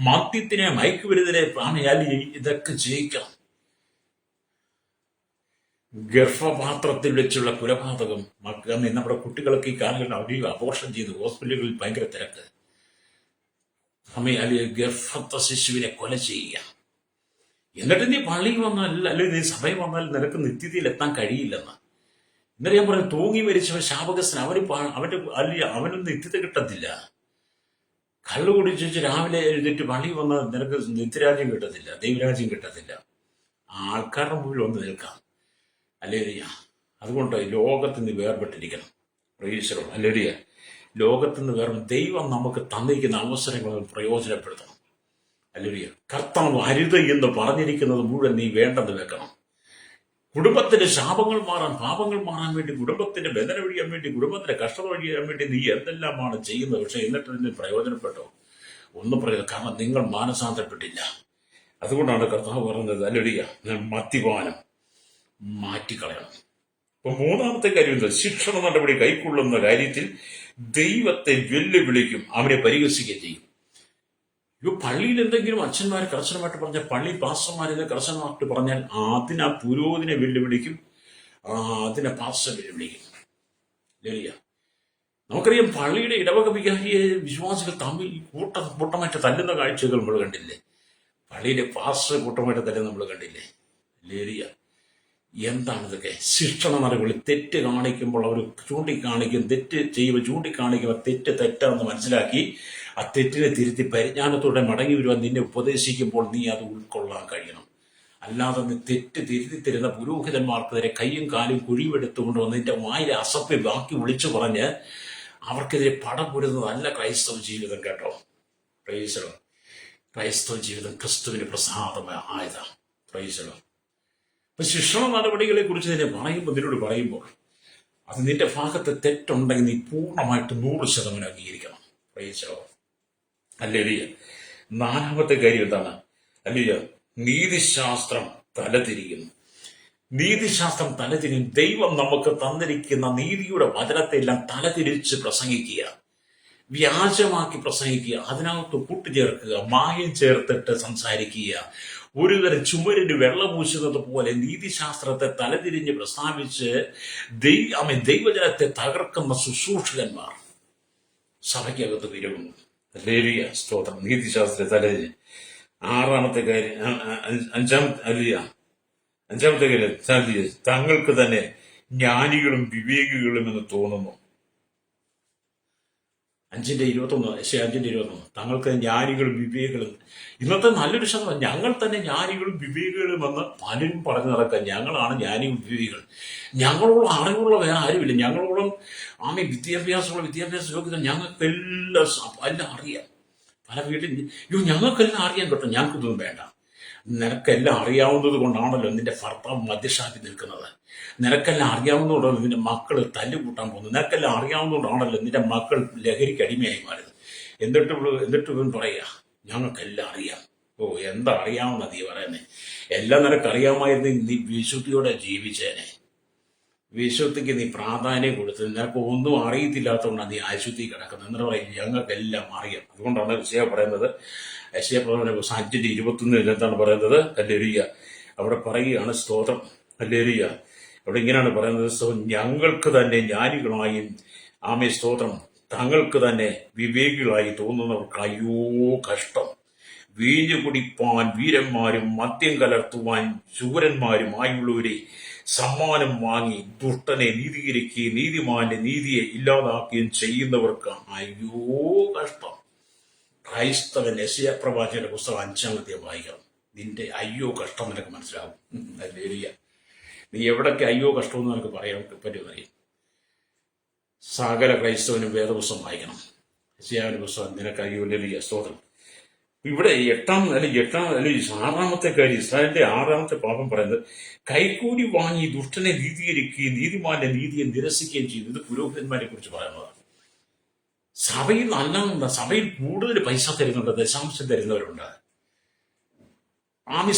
മദ്യത്തിനെ, മയക്കുമരുന്നിനെ, ഇതൊക്കെ ജയിക്കണം. ഗർഭപാത്രത്തിൽ വെച്ചുള്ള കുലപാതകം, നമ്മുടെ കുട്ടികളൊക്കെ ഈ കാലങ്ങളിൽ അധികം അബോർഷൻ ചെയ്ത് ഹോസ്പിറ്റലുകളിൽ ഭയങ്കര തിരക്ക്. അല്ലെങ്കിൽ ഗർഭസ്ഥ ശിശുവിനെ കൊല ചെയ്യുക. എന്നിട്ട് നീ പള്ളിയിൽ വന്നാൽ, അല്ലെങ്കിൽ നീ സഭയിൽ വന്നാൽ നിനക്ക് നിത്യതയിൽ എത്താൻ കഴിയില്ലെന്ന്. എന്നിട്ട് ഞാൻ പറഞ്ഞു, തൂങ്ങി മരിച്ചവൻ ശാപഗ്രസ്തൻ, അവനും നിത്യത കിട്ടത്തില്ല. കള്ളു കുടിച്ച് രാവിലെ എഴുന്നേറ്റ് പള്ളി വന്നാൽ നിനക്ക് നിത്യരാജ്യം കിട്ടത്തില്ല, ദൈവരാജ്യം കിട്ടത്തില്ല. ആൾക്കാരുടെ മുമ്പിൽ വന്ന് നിൽക്കാം. അല്ലേലിയ. അതുകൊണ്ട് ലോകത്തിൽ നിന്ന് വേർപെട്ടിരിക്കണം. പ്രൈസ് അല്ലേലിയ. ലോകത്തിൽ നിന്ന് ദൈവം നമുക്ക് തന്നിരിക്കുന്ന അവസരങ്ങൾ പ്രയോജനപ്പെടുത്തണം. അല്ലേലിയ. കർത്താവ് അരുത് എന്ന് പറഞ്ഞിരിക്കുന്നത് മുഴുവൻ നീ വേണ്ടെന്ന് വെക്കണം. കുടുംബത്തിന്റെ ശാപങ്ങൾ മാറാൻ, പാപങ്ങൾ മാറാൻ വേണ്ടി, കുടുംബത്തിന്റെ ബന്ധന ഒഴിയാൻ വേണ്ടി, കുടുംബത്തിന്റെ കഷ്ടത ഒഴിയാൻ വേണ്ടി നീ എന്തെല്ലാമാണ് ചെയ്യുന്നത്. പക്ഷെ എന്നിട്ട് ഇതിന് പ്രയോജനപ്പെട്ടോ? ഒന്നും പറയുന്നത്. കാരണം നിങ്ങൾ മാനസാന്തരപ്പെട്ടില്ല. അതുകൊണ്ടാണ് കർത്താവ് പറഞ്ഞത് അല്ലേലിയ, മദ്യപാനം മാറ്റിക്കളയണം. അപ്പൊ മൂന്നാമത്തെ കാര്യം എന്താ? ശിക്ഷണ നടപടി കൈക്കൊള്ളുന്ന കാര്യത്തിൽ ദൈവത്തെ വെല്ലുവിളിക്കും, അവനെ പരിഹസിക്കുകയും ചെയ്യും. പള്ളിയിൽ എന്തെങ്കിലും അച്ഛന്മാർ കർശനമായിട്ട് പറഞ്ഞാൽ, പള്ളി പാസ്റ്റർമാരെ കർശനമായിട്ട് പറഞ്ഞാൽ അതിനെ പുരോഹിതനെ വെല്ലുവിളിക്കും, അതിനെ പാസ്റ്റർ വെല്ലുവിളിക്കും. ഇല്ല, നമുക്കറിയാം പള്ളിയുടെ ഇടവക വികാരിയെ വിശ്വാസികൾ തമ്മിൽ കൂട്ടമായിട്ട് തല്ലുന്ന കാഴ്ചകൾ നമ്മൾ കണ്ടില്ലേ? പള്ളിയിലെ പാസ്റ്റർ കൂട്ടമായിട്ട് തല്ലുന്ന നമ്മൾ കണ്ടില്ലേ? ലേരിയ. എന്താണിതൊക്കെ? ശിക്ഷണ നടപടി. തെറ്റ് കാണിക്കുമ്പോൾ അവർ ചൂണ്ടിക്കാണിക്കും, തെറ്റ് ചെയ്യുമ്പോൾ ചൂണ്ടിക്കാണിക്കുമ്പോൾ തെറ്റാണെന്ന് മനസ്സിലാക്കി ആ തെറ്റിനെ തിരുത്തി പരിജ്ഞാനത്തോടെ മടങ്ങി വരുവാൻ നിന്നെ ഉപദേശിക്കുമ്പോൾ നീ അത് ഉൾക്കൊള്ളാൻ കഴിയണം. അല്ലാതെ നീ തെറ്റ് തിരുത്തി തരുന്ന പുരോഹിതന്മാർക്കെതിരെ കയ്യും കാലും കുഴിവെടുത്തുകൊണ്ട് വന്ന് നിന്റെ വായിലെ അസഭ്യം ബാക്കി വിളിച്ചു പറഞ്ഞ് അവർക്കെതിരെ പടപൊരുന്നതല്ല ക്രൈസ്തവ ജീവിതം. കേട്ടോ, പ്രൈസലോ. ക്രൈസ്തവ ജീവിതം ക്രിസ്തുവിന് പ്രസാദമായതാണ്. പ്രൈസലോ. അപ്പൊ ശിക്ഷണ നടപടികളെ കുറിച്ച് നിന്നോട് പറയുമ്പോൾ അത് നിന്റെ ഭാഗത്ത് തെറ്റുണ്ടെങ്കിൽ നീ പൂർണ്ണമായിട്ട് 100% അംഗീകരിക്കണം. പ്രൈസലോ. അല്ലേലിയ. നാലാമത്തെ കാര്യം എന്താണ്? അല്ലേലിയ. നീതിശാസ്ത്രം തലതിരിക്കുന്നു. നീതിശാസ്ത്രം തലതിരിയും. ദൈവം നമുക്ക് തന്നിരിക്കുന്ന നീതിയുടെ വചനത്തെ എല്ലാം തലതിരിച്ച് പ്രസംഗിക്കുക, വ്യാജമാക്കി പ്രസംഗിക്കുക, അതിനകത്ത് കൂട്ടുചേർക്കുക, മായം ചേർത്തിട്ട് സംസാരിക്കുക, ഒരുതരം ചുമരിന് വെള്ളം പൂശുന്നത് പോലെ നീതിശാസ്ത്രത്തെ തലതിരിഞ്ഞ് പ്രസ്താവിച്ച് ദൈവജനത്തെ തകർക്കുന്ന ശുശ്രൂഷകന്മാർ സഭയ്ക്കകത്ത് വിരകുന്നു. ലേവിയ സ്തോത്രം. നീതിശാസ്ത്രത്തെ തലതിരിഞ്ഞ്. ആറാമത്തെ കാര്യം, അഞ്ചാമത്തെ കാര്യം, തങ്ങൾക്ക് തന്നെ ജ്ഞാനികളും വിവേകികളും എന്ന് തോന്നുന്നു. 5:21 തങ്ങൾക്ക് ജ്ഞാനികളും വിവേകികളും. ഇന്നത്തെ നല്ലൊരു ശതമാനം ഞങ്ങൾ തന്നെ ജ്ഞാനികളും വിവേകികളും എന്ന് പലരും പറഞ്ഞു നടക്കുക. ഞങ്ങളാണ് ജ്ഞാനികളും വിവേകികൾ. ഞങ്ങളോളം അറിവുള്ള വേറെ ആരുമില്ല. ഞങ്ങളോളം വിദ്യാഭ്യാസ യോഗ്യത ഞങ്ങൾക്കെല്ലാം അറിയാം. പല വീട്ടിൽ ഞങ്ങൾക്കെല്ലാം അറിയാൻ കേട്ടോ, ഞങ്ങൾക്കിതൊന്നും വേണ്ട. നിനക്കെല്ലാം അറിയാവുന്നത് കൊണ്ടാണല്ലോ നിന്റെ ഭർത്താവ് മദ്യഷാപ്പിൽ നിൽക്കുന്നത്. നിനക്കെല്ലാം അറിയാവുന്നതുകൊണ്ടാണല്ലോ നിന്റെ മക്കൾ തല്ലുകൂട്ടാൻ പോകുന്നത്. നിനക്കെല്ലാം അറിയാവുന്നതുകൊണ്ടാണല്ലോ നിന്റെ മക്കൾ ലഹരിക്ക് അടിമയായി മാറിയത്. എന്നിട്ട് ഇവൻ പറയാ ഞങ്ങൾക്കെല്ലാം അറിയാം. ഓ, എന്താ അറിയാവുന്ന നീ പറയുന്നേ? എല്ലാം നിനക്കറിയാമായിരുന്നു നീ വിശുദ്ധിയോടെ ജീവിച്ചേനെ. വിശുദ്ധിക്ക് നീ പ്രാധാന്യം കൊടുത്തത്. നിനക്ക് ഒന്നും അറിയത്തില്ലാത്തതുകൊണ്ടാണ് നീ അശുദ്ധി കിടക്കുന്നത്. എന്നിട്ട് പറയും ഞങ്ങൾക്കെല്ലാം അറിയാം. അതുകൊണ്ടാണ് യശയ്യാ പറയുന്നത്, യശയ്യാ പ്രവചന 5:21 എന്താണ് പറയുന്നത്? ഹല്ലേലൂയ. അവിടെ പറയുകയാണ് സ്തോത്രം. ഹല്ലേലൂയ. അവിടെ ഇങ്ങനെയാണ് പറയുന്നത്, ഞങ്ങൾക്ക് തന്നെ ജ്ഞാനികളായും സ്തോത്രം തങ്ങൾക്ക് തന്നെ വിവേകികളായി തോന്നുന്നവർക്ക് അയ്യോ കഷ്ടം. വീഞ്ഞു കുടിപ്പാൻ വീരന്മാരും മദ്യം കലർത്തുവാൻ ശൂരന്മാരുമായുള്ളവരെ സമ്മാനം വാങ്ങി ദുഷ്ടനെ നീതീകരിക്കുകയും നീതിമാന്റെ നീതിയെ ഇല്ലാതാക്കുകയും ചെയ്യുന്നവർക്ക് അയ്യോ കഷ്ടം. ക്രൈസ്തവൻ യെശയ്യാ പ്രവാചകന്റെ പുസ്തകം 5-ാം വായിക്കണം. നിന്റെ അയ്യോ കഷ്ടം നിനക്ക് മനസ്സിലാവും. ഹല്ലേലൂയ. നീ എവിടൊക്കെ അയ്യോ കഷ്ടമെന്ന് നിനക്ക് പറയാൻ പറ്റുമെന്നറിയാം. സകല ക്രൈസ്തവനും വേദപുസ്തകം വായിക്കണം. യെശയ്യാവിന്റെ പുസ്തകം നിനക്ക് അയ്യോ. ഹല്ലേലൂയ സ്തോത്രം. ഇവിടെ 6-ാമത്തെ കാര്യം, ഇസ്രായേലിന്റെ 6-ാമത്തെ പാപം പറയുന്നത് കൈക്കൂലി വാങ്ങി ദുഷ്ടനെ നീതീകരിക്കുകയും നീതിമാന്റെ നീതിയെ നിരസിക്കുകയും ചെയ്തു. ഇത് പുരോഹിതന്മാരെ കുറിച്ച് പറയുന്നതാണ്. സഭയിൽ കൂടുതൽ പൈസ തരുന്നുണ്ട്, ദശാംശം തരുന്നവരുണ്ട്.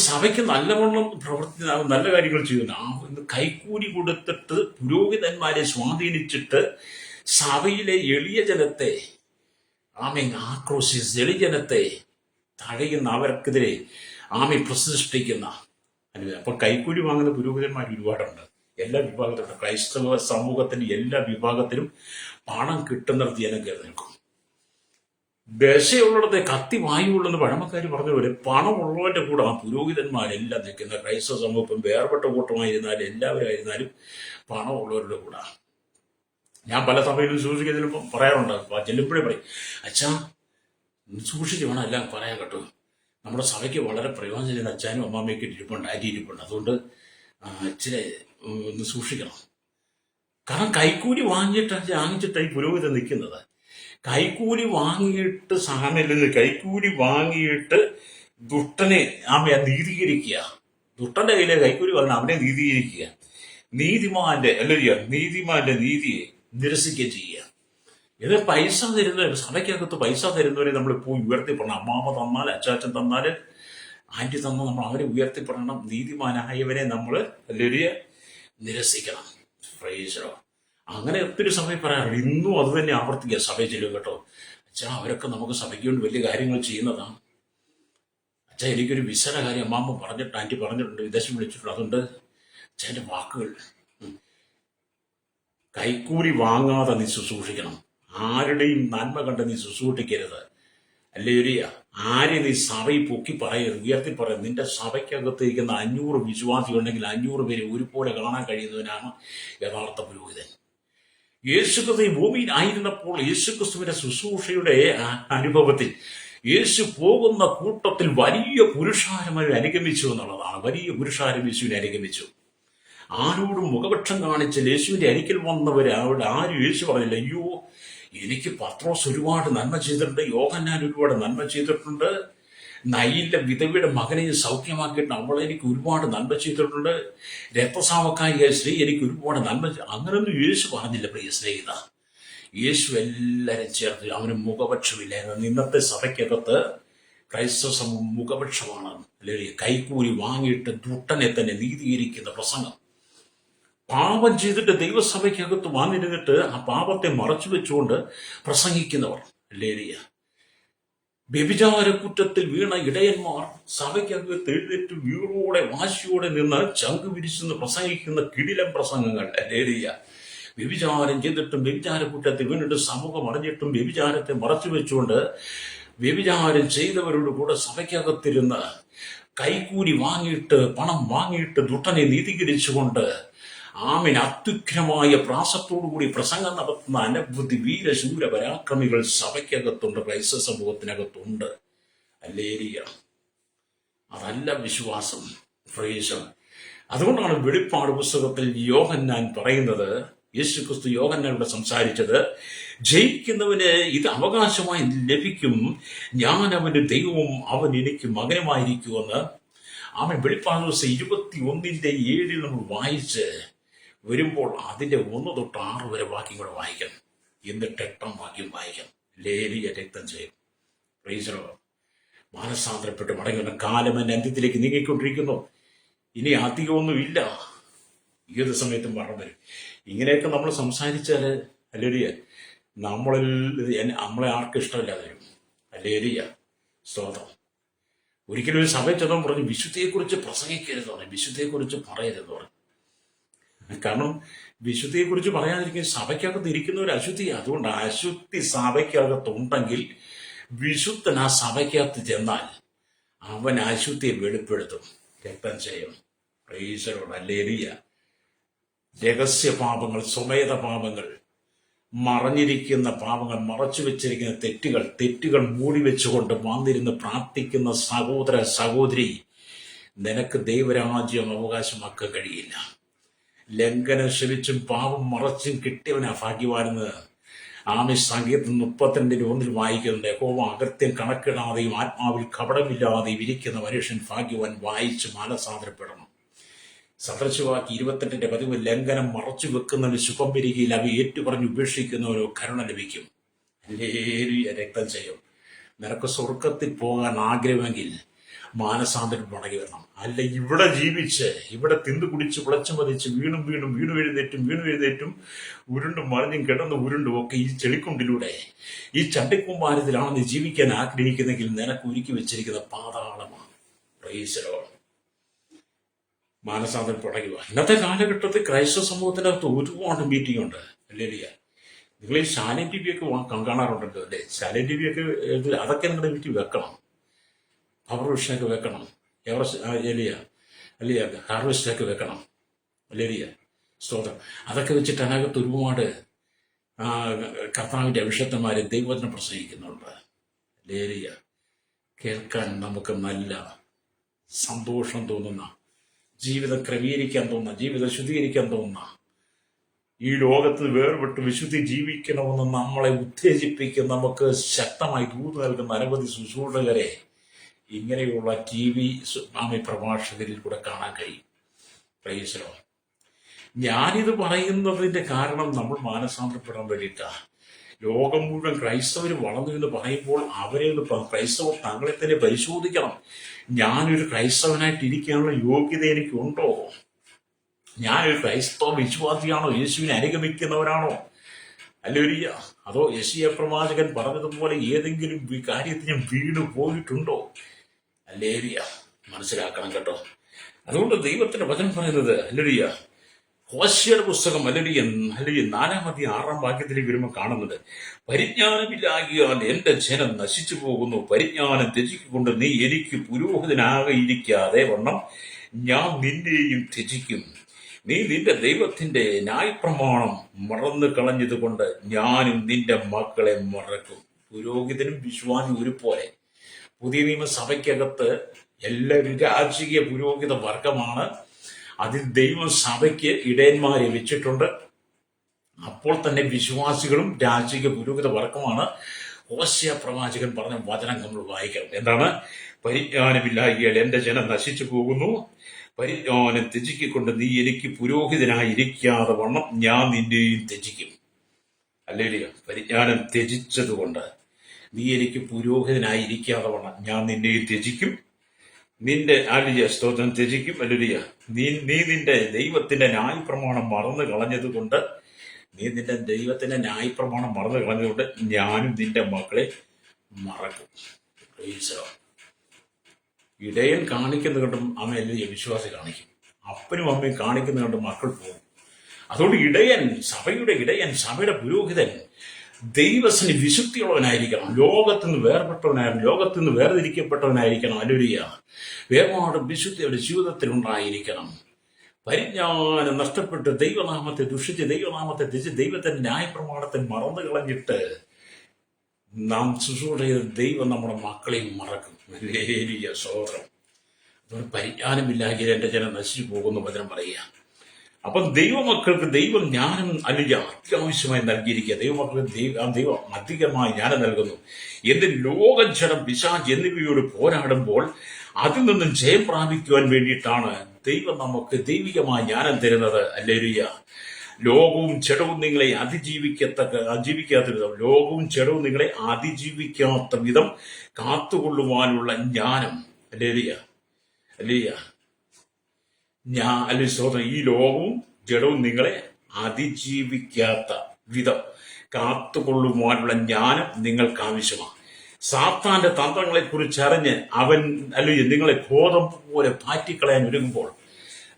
സഭയ്ക്ക് നല്ലവണ്ണം നല്ല കാര്യങ്ങൾ ചെയ്യുന്നു. കൈക്കൂലി കൊടുത്തിട്ട് പുരോഹിതന്മാരെ സ്വാധീനിച്ചിട്ട് സഭയിലെ എളിയ ജനത്തെ ആക്രോശിച്ച് എളിജനത്തെ തഴയുന്ന, അവർക്കെതിരെ പ്രതിഷ്ഠിക്കുന്ന. അപ്പൊ കൈക്കൂലി വാങ്ങുന്ന പുരോഹിതന്മാർ ഒരുപാടുണ്ട്. എല്ലാ വിഭാഗത്തിലും, ക്രൈസ്തവ സമൂഹത്തിന്റെ എല്ലാ വിഭാഗത്തിലും പണം കിട്ടുന്നിടത്ത് ജനം കയറി നിൽക്കും. ദശയുള്ളിടത്തെ കത്തി വായുള്ളെന്ന് പഴമക്കാർ പറഞ്ഞതുപോലെ പണമുള്ളവന്റെ കൂടെ പുരോഹിതന്മാരെല്ലാം നിൽക്കുന്ന ക്രൈസ്തവ സമൂഹം വേർപെട്ട കൂട്ടമായിരുന്നാലും എല്ലാവരും ആയിരുന്നാലും പണമുള്ളവരുടെ കൂടെ. ഞാൻ പല സഭയിലും സൂചിക്കുന്നതിലും പറയാറുണ്ട്. ചെല്ലുമ്പോഴേ പറയും, അച്ഛാ സൂക്ഷിച്ച് വേണം എല്ലാം പറയാൻ കേട്ടോ. നമ്മുടെ സഭയ്ക്ക് വളരെ പ്രയോജനം ചെയ്യുന്ന അച്ഛനും അമ്മാമ്മയൊക്കെ ഇരിപ്പുണ്ട്, ആറ്റി ഇരിപ്പുണ്ട്. അതുകൊണ്ട് ഇച്ചിരി ഒന്ന് സൂക്ഷിക്കണം. കാരണം കൈക്കൂലി വാങ്ങിച്ചിട്ടാണ് ഈ പുരോഹിതൻ നിൽക്കുന്നത്. കൈക്കൂലി വാങ്ങിയിട്ട് സാമയില്ലെന്ന് കൈക്കൂലി വാങ്ങിയിട്ട് ദുഷ്ടനെ നീതീകരിക്കുക. ദുഷ്ടന്റെ കയ്യിലെ കൈക്കൂലി പറഞ്ഞ അവനെ നീതീകരിക്കുക. നീതിമാന്റെ നീതിയെ നിരസിക്കുകയും ചെയ്യുക. ഇത് പൈസ തരുന്നവർ, സഭയ്ക്കകത്ത് പൈസ തരുന്നവരെ നമ്മളിപ്പോൾ ഉയർത്തിപ്പെടണം. അമ്മാമ തന്നാൽ, അച്ചാച്ചൻ തന്നാൽ, ആന്റി തന്നാൽ നമ്മൾ അവരെ ഉയർത്തിപ്പെടണം. നീതിമാനായവരെ നമ്മൾ നിരസിക്കണം. ഫ്രൈസോ അങ്ങനെ ഒത്തിരി സഭയിൽ പറയാറുണ്ട്. ഇന്നും അത് തന്നെ ആവർത്തിക്കുക സഭയിൽ ചെല്ലും കേട്ടോ. അച്ഛാ അവരൊക്കെ നമുക്ക് സഭയ്ക്ക് കൊണ്ട് വലിയ കാര്യങ്ങൾ ചെയ്യുന്നതാണ്. അച്ഛാ എനിക്കൊരു വിസയുടെ കാര്യം അമ്മാമ്മ പറഞ്ഞിട്ട്, ആന്റി പറഞ്ഞിട്ടുണ്ട്, വിദേശം വിളിച്ചിട്ടുണ്ട്. അതുകൊണ്ട് അച്ഛൻ്റെ വാക്കുകൾ കൈക്കൂലി വാങ്ങാതെ നീ ശുശ്രൂഷിക്കണം. ആരുടെയും നന്മ കണ്ട് നീ ശുശ്രൂഷിക്കരുത്. അല്ലേരിയ ആരെ നീ സഭയിൽ പൊക്കി പറയരുത്, ഉയർത്തി പറയരുത്. നിന്റെ സഭയ്ക്കകത്ത് ഇരിക്കുന്ന 500 വിശ്വാസി ഉണ്ടെങ്കിൽ 500 പേരെ ഒരുപോലെ കാണാൻ കഴിയുന്നവനാണ് യഥാർത്ഥ പുരോഹിതൻ. യേശുക്രിസ്തു ഈ ഭൂമിയിൽ ആയിരുന്നപ്പോൾ യേശുക്രിസ്തുവിന്റെ ശുശ്രൂഷയുടെ അനുഭവത്തിൽ യേശു പോകുന്ന കൂട്ടത്തിൽ വലിയ പുരുഷാരമായി അനുഗമിച്ചു എന്നുള്ളതാണ്. വലിയ പുരുഷാരം യേശുവിനെ അനുഗമിച്ചു. ആരോടും മുഖപക്ഷം കാണിച്ച യേശുവിന്റെ അരികിൽ വന്നവര് അവിടെ ആരും യേശു പറഞ്ഞില്ല, അയ്യോ എനിക്ക് പത്രോസ് ഒരുപാട് നന്മ ചെയ്തിട്ടുണ്ട്, യോഹന്നാൻ ഒരുപാട് നന്മ ചെയ്തിട്ടുണ്ട്, നയിലെ വിധവയുടെ മകനെ സൗഖ്യമാക്കിയിട്ട് അവളെ എനിക്ക് ഒരുപാട് നന്മ ചെയ്തിട്ടുണ്ട്, രക്തസാമക്കാരിയായ സ്ത്രീ എനിക്ക് ഒരുപാട് നന്മ. അങ്ങനൊന്നും യേശു പറഞ്ഞില്ല പ്രിയ സ്നേഹിത. യേശു എല്ലാവരും ചേർത്ത് അവന് മുഖപക്ഷമില്ലായിരുന്നു. ഇന്നത്തെ സഭയ്ക്കകത്ത് ക്രൈസ്തവ സമൂഹം മുഖപക്ഷമാണ്. അല്ലെങ്കിൽ കൈക്കൂലി വാങ്ങിയിട്ട് ദുഷ്ടനെ തന്നെ നീതീകരിക്കുന്ന പ്രസംഗം. പാപം ചെയ്തിട്ട് ദൈവസഭയ്ക്കകത്ത് വന്നിരുന്നിട്ട് ആ പാപത്തെ മറച്ചു വെച്ചുകൊണ്ട് പ്രസംഗിക്കുന്നവർ. ലേലിയ വ്യഭിചാരക്കുറ്റത്തിൽ വീണ ഇടയന്മാർ സഭയ്ക്കകത്ത് എഴുന്നേറ്റ് വീറോടെ വാശിയോടെ നിന്ന് ചങ്ക് വിരിച്ചെന്ന് പ്രസംഗിക്കുന്ന കിടിലം പ്രസംഗങ്ങൾ. ലേലിയ വ്യഭിചാരം ചെയ്തിട്ടും വ്യഭിചാരക്കുറ്റത്തിൽ വീണിട്ട് സമൂഹം അറിഞ്ഞിട്ടും വ്യഭിചാരത്തെ മറച്ചു വെച്ചുകൊണ്ട് വ്യഭിചാരം ചെയ്തവരോട് കൂടെ സഭയ്ക്കകത്തിരുന്ന് കൈക്കൂലി വാങ്ങിയിട്ട് പണം വാങ്ങിയിട്ട് ദുഷ്ടനെ നീതീകരിച്ചുകൊണ്ട് അത്യുഗ്രമായ പ്രാസത്തോടുകൂടി പ്രസംഗം നടത്തുന്ന അനവധി വീരശൂര പരാക്രമികൾ സഭയ്ക്കകത്തുണ്ട്, ക്രൈസ്തവ സമൂഹത്തിനകത്തുണ്ട്. അല്ലേരിയ അതല്ല വിശ്വാസം. ഫ്രൈസ് അതുകൊണ്ടാണ് വെളിപ്പാട് പുസ്തകത്തിൽ യോഹന്നാൻ പറയുന്നത്, യേശുക്രിസ്തു യോഹന്നാനോട് സംസാരിച്ചത്, ജയിക്കുന്നവന് ഇത് അവകാശമായി ലഭിക്കും, ഞാൻ അവന്റെ ദൈവവും അവൻ എനിക്ക് മകനുമായിരിക്കുമെന്ന്. അവൻ വെളിപ്പാട് ദിവസം 21:7 നമ്മൾ വായിച്ച് വരുമ്പോൾ അതിന്റെ 1 തൊട്ട് 6 വരെ വാക്യം കൂടെ വായിക്കണം. എന്നിട്ട് 8-ാം വാക്യം വായിക്കണം. ലേലിയ രക്തം ചെയ്യും. പ്രീസറോ മാനസാന്തരപ്പെട്ട് മടങ്ങുന്ന കാലം എന്റെ അന്ത്യത്തിലേക്ക് നീങ്ങിക്കൊണ്ടിരിക്കുന്നു. ഇനി അധികമൊന്നുമില്ല, ഏത് സമയത്തും മരണം വരും. ഇങ്ങനെയൊക്കെ നമ്മൾ സംസാരിച്ചാല് അല്ലേരിയ നമ്മളെ ആർക്കും ഇഷ്ടമില്ലാതെ വരും. അല്ലേരിയ സ്തോത്രം. ഒരിക്കലും ഒരു സഭയിൽ ചെന്നോ പറഞ്ഞു വിശുദ്ധിയെക്കുറിച്ച് പ്രസംഗിക്കരുത് പറഞ്ഞു, വിശുദ്ധിയെക്കുറിച്ച് പറയരുത് പറഞ്ഞു. കാരണം വിശുദ്ധിയെക്കുറിച്ച് പറയാതിരിക്കും സഭയ്ക്കകത്ത് ഇരിക്കുന്ന ഒരു അശുദ്ധി. അതുകൊണ്ട് അശുദ്ധി സഭയ്ക്കകത്തുണ്ടെങ്കിൽ വിശുദ്ധൻ ആ സഭയ്ക്കകത്ത് ചെന്നാൽ അവൻ അശുദ്ധിയെ വെളിപ്പെടുത്തും. രക്തം ചെയ്യും. പ്രൈസലോട് അല്ലേലിയ. രഹസ്യ പാപങ്ങൾ, സ്വമേധ പാപങ്ങൾ, മറഞ്ഞിരിക്കുന്ന പാപങ്ങൾ, മറച്ചു വെച്ചിരിക്കുന്ന തെറ്റുകൾ മൂടി വെച്ചുകൊണ്ട് വന്നിരുന്ന് പ്രാർത്ഥിക്കുന്ന സഹോദര സഹോദരി, നിനക്ക് ദൈവരാജ്യം അവകാശമാക്കാൻ കഴിയില്ല. ലംഘനം ശ്രമിച്ചും പാപം മറച്ചും കിട്ടിയവനാ ഭാഗ്യവാനെന്ന് സംഗീതം 32:1 വായിക്കുന്നുണ്ട്. യഹോവ അകത്യം കണക്കിടാതെയും ആത്മാവിൽ കപടമില്ലാതെയും ഇരിക്കുന്ന മനുഷ്യൻ ഭാഗ്യവാൻ. വായിച്ച് മാനസാന്തരപ്പെടണം. സദൃശവാക്യം 28:10 ലംഘനം മറച്ചു വെക്കുന്നവന് ശുഭം വരികയിൽ അവ ഏറ്റുപറഞ്ഞ് ഉപേക്ഷിക്കുന്നവരോ കരുണ ലഭിക്കും. രക്തം ചെയ്യും. നിനക്ക് സ്വർഗത്തിൽ പോകാൻ ആഗ്രഹമെങ്കിൽ മാനസാന്തരം മടങ്ങി വരണം. അല്ല ഇവിടെ ജീവിച്ച് ഇവിടെ തിന്നു കുടിച്ച് പിളച്ചു മതിച്ച് വീണു എഴുന്നേറ്റും ഉരുണ്ടും മറിഞ്ഞും കിടന്ന് ഉരുണ്ടും ഒക്കെ ഈ ചെളിക്കുണ്ടിലൂടെ ഈ ചണ്ടിക്കുമ്പാരത്തിലാണ് നീ ജീവിക്കാൻ ആഗ്രഹിക്കുന്നെങ്കിൽ നിനക്ക് ഒരുക്കി വെച്ചിരിക്കുന്ന പാതാളമാണ്. പ്രൈസലോട് മാനസാന്തരം തുടങ്ങുക. ഇന്നത്തെ കാലഘട്ടത്തിൽ ക്രൈസ്തവ സമൂഹത്തിനകത്ത് ഒരുപാട് മീറ്റിംഗ് ഉണ്ട്. അല്ലേലിയ നിങ്ങൾ ഈ ശാലൻ ടി വി ഒക്കെ കാണാറുണ്ടല്ലോ അല്ലേ? ശാലൻ ടി വി ഒക്കെ അതൊക്കെ നിങ്ങളുടെ വീട്ടിൽ വെക്കണം. പവർ വിഷനൊക്കെ വെക്കണം. അല്ലിയ ഹാർവെസ്റ്റൊക്കെ വെക്കണം. അല്ലേലിയ സ്തോത്രം. അതൊക്കെ വെച്ചിട്ട് അതിനകത്ത് ഒരുപാട് കർത്താവിന്റെ അഭിഷക്തന്മാരെ ദൈവത്തിനെ പ്രസംഗിക്കുന്നുണ്ട്. ലേലിയ കേൾക്കാൻ നമുക്ക് നല്ല സന്തോഷം തോന്നുന്ന, ജീവിതം ക്രമീകരിക്കാൻ തോന്നുന്ന, ജീവിതം ശുദ്ധീകരിക്കാൻ തോന്നുന്ന, ഈ ലോകത്തിൽ വേർപെട്ട് വിശുദ്ധി ജീവിക്കണമെന്ന് നമ്മളെ ഉത്തേജിപ്പിക്കുന്ന, നമുക്ക് ശക്തമായി ദൂത് നൽകുന്ന അനവധി ശുശ്രൂഷകരെ ഇങ്ങനെയുള്ള TV പ്രഭാഷകരിൽ കൂടെ കാണാൻ കഴിയും. Praise the Lord. ഞാനിത് പറയുന്നതിന്റെ കാരണം നമ്മൾ മാനസാന്തരപ്പെടാൻ വേണ്ടിയിട്ടാണ്. ലോകം മുഴുവൻ ക്രൈസ്തവർ വളർന്നു എന്ന് പറയുമ്പോൾ അവരെ ക്രൈസ്തവർ തങ്ങളെ തന്നെ പരിശോധിക്കണം. ഞാനൊരു ക്രൈസ്തവനായിട്ട് ഇരിക്കാനുള്ള യോഗ്യത എനിക്കുണ്ടോ? ഞാനൊരു ക്രൈസ്തവ വിശ്വാസിയാണോ? യേശുവിനെ അനുഗമിക്കുന്നവരാണോ? ഹല്ലേലൂയ. അതോ യെശയ്യാ പ്രവാചകൻ പറഞ്ഞതുപോലെ ഏതെങ്കിലും കാര്യത്തിൽ ഞാൻ വീണ് പോയിട്ടുണ്ടോ? ഹല്ലേലൂയ. മനസ്സിലാക്കണം കേട്ടോ. അതുകൊണ്ട് ദൈവത്തിന്റെ വചനം പറയുന്നത്, ഹല്ലേലൂയ, ഹോശേയുടെ പുസ്തകം ഹല്ലേലൂയ 4-6 വരുമ്പോൾ കാണുന്നത്, പരിജ്ഞാനമില്ലാകിയാൽ എന്റെ ജനം നശിച്ചു പോകുന്നു, പരിജ്ഞാനം ത്യജിക്കൊണ്ട് നീ എനിക്ക് പുരോഹിതനാകയിരിക്കാതെ വണ്ണം ഞാൻ നിന്നെയും ത്യജിക്കും. നീ നിന്റെ ദൈവത്തിന്റെ ന്യായപ്രമാണം മറന്നു കളഞ്ഞതുകൊണ്ട് ഞാനും നിന്റെ മക്കളെ മറക്കും. പുരോഹിതനും വിശ്വാസി ഒരുപോലെ. പുതിയ നിയമസഭയ്ക്കകത്ത് എല്ലാവരും രാജകീയ പുരോഹിത വർഗമാണ്. അതിൽ ദൈവം സഭയ്ക്ക് ഇടയന്മാരെ വെച്ചിട്ടുണ്ട്. അപ്പോൾ തന്നെ വിശ്വാസികളും രാജകീയ പുരോഹിത വർഗമാണ്. ഹോശേയ പ്രവാചകൻ പറഞ്ഞ വചനം നമ്മൾ വായിക്കണം. എന്താണ്? പരിജ്ഞാനമില്ലാകിയാൽ എന്റെ ജനം നശിച്ചു പോകുന്നു, പരിജ്ഞാനം ത്യജിക്കൊണ്ട് നീ എനിക്ക് പുരോഹിതനായിരിക്കാതെ വണ്ണം ഞാൻ നിന്നെയും ത്യജിക്കും. ഹല്ലേലൂയ. പരിജ്ഞാനം ത്യജിച്ചതുകൊണ്ട് നീ എനിക്ക് പുരോഹിതനായിരിക്കാതെ വണ്ണം ഞാൻ നിന്നെയും ത്യജിക്കും. നിന്റെ സ്തോത്രം ത്യജിക്കും. ഹല്ലേലൂയ. നീ നിന്റെ ദൈവത്തിന്റെ ന്യായപ്രമാണം മറന്നു കളഞ്ഞതുകൊണ്ട് ഞാനും നിന്റെ മക്കളെ മറക്കും. ഇടയൻ കാണിക്കുന്ന കണ്ടും അമ്മ എല്ലാവരും വിശ്വാസി കാണിക്കും. അപ്പനും അമ്മയും കാണിക്കുന്ന കണ്ടും മക്കൾ പോകും. അതുകൊണ്ട് സഭയുടെ ഇടയൻ, സഭയുടെ പുരോഹിതൻ ദൈവത്തിന് വിശുദ്ധിയുള്ളവനായിരിക്കണം. ലോകത്തിൽ നിന്ന് വേർപെട്ടവനായിരിക്കണം, ലോകത്തിൽ നിന്ന് വേർതിരിക്കപ്പെട്ടവനായിരിക്കണം. ഹല്ലേലൂയ. വേർപാടും വിശുദ്ധി അവരുടെ ജീവിതത്തിൽ ഉണ്ടായിരിക്കണം. പരിജ്ഞാനം നഷ്ടപ്പെട്ട് ദൈവനാമത്തെ ദുഷിച്ച്, ദൈവനാമത്തെ ത്യജിച്ച്, ദൈവത്തിന്റെ ന്യായപ്രമാണത്തെ മറന്നു കളഞ്ഞിട്ട് നാം ശുശ്രൂഷ ചെയ്ത ദൈവം നമ്മുടെ മക്കളെയും മറക്കും. ഹല്ലേലൂയ. സ്തോത്രം. അതുകൊണ്ട് പരിജ്ഞാനമില്ലാതെ എന്റെ ജനം നശിച്ചു പോകുന്ന വചനം പറയുക. അപ്പം ദൈവമക്കൾക്ക് ദൈവം ജ്ഞാനം അത്യാവശ്യമായി നൽകിയിരിക്കുക. ദൈവമക്കൾക്ക് ദൈവം അധികമായി ജ്ഞാനം നൽകുന്നു. എന്ത് ലോകം, ജഡം, പിശാച് എന്നിവയോട് പോരാടുമ്പോൾ അതിൽ നിന്നും ജയം പ്രാപിക്കുവാൻ വേണ്ടിയിട്ടാണ് ദൈവം നമുക്ക് ദൈവികമായ ജ്ഞാനം തരുന്നത്. ഹല്ലേലൂയ. ലോകവും ജഡവും നിങ്ങളെ അതിജീവിക്കാത്ത വിധം, ലോകവും ജഡവും നിങ്ങളെ അതിജീവിക്കാത്ത വിധം കാത്തുകൊള്ളുവാനുള്ള ജ്ഞാനം. ഹല്ലേലൂയ. ഹല്ലേലൂയ. ഈ ലോകവും ജഡവും നിങ്ങളെ അതിജീവിക്കാത്ത വിധം കാത്തുകൊള്ളുവാനുള്ള ജ്ഞാനം നിങ്ങൾക്ക് ആവശ്യമാണ്. സാത്താന്റെ തന്ത്രങ്ങളെ കുറിച്ച് അറിഞ്ഞ് അവൻ നിങ്ങളെ ഗോതമ്പ് പോലെ പാറ്റിക്കളയാൻ ഒരുങ്ങുമ്പോൾ,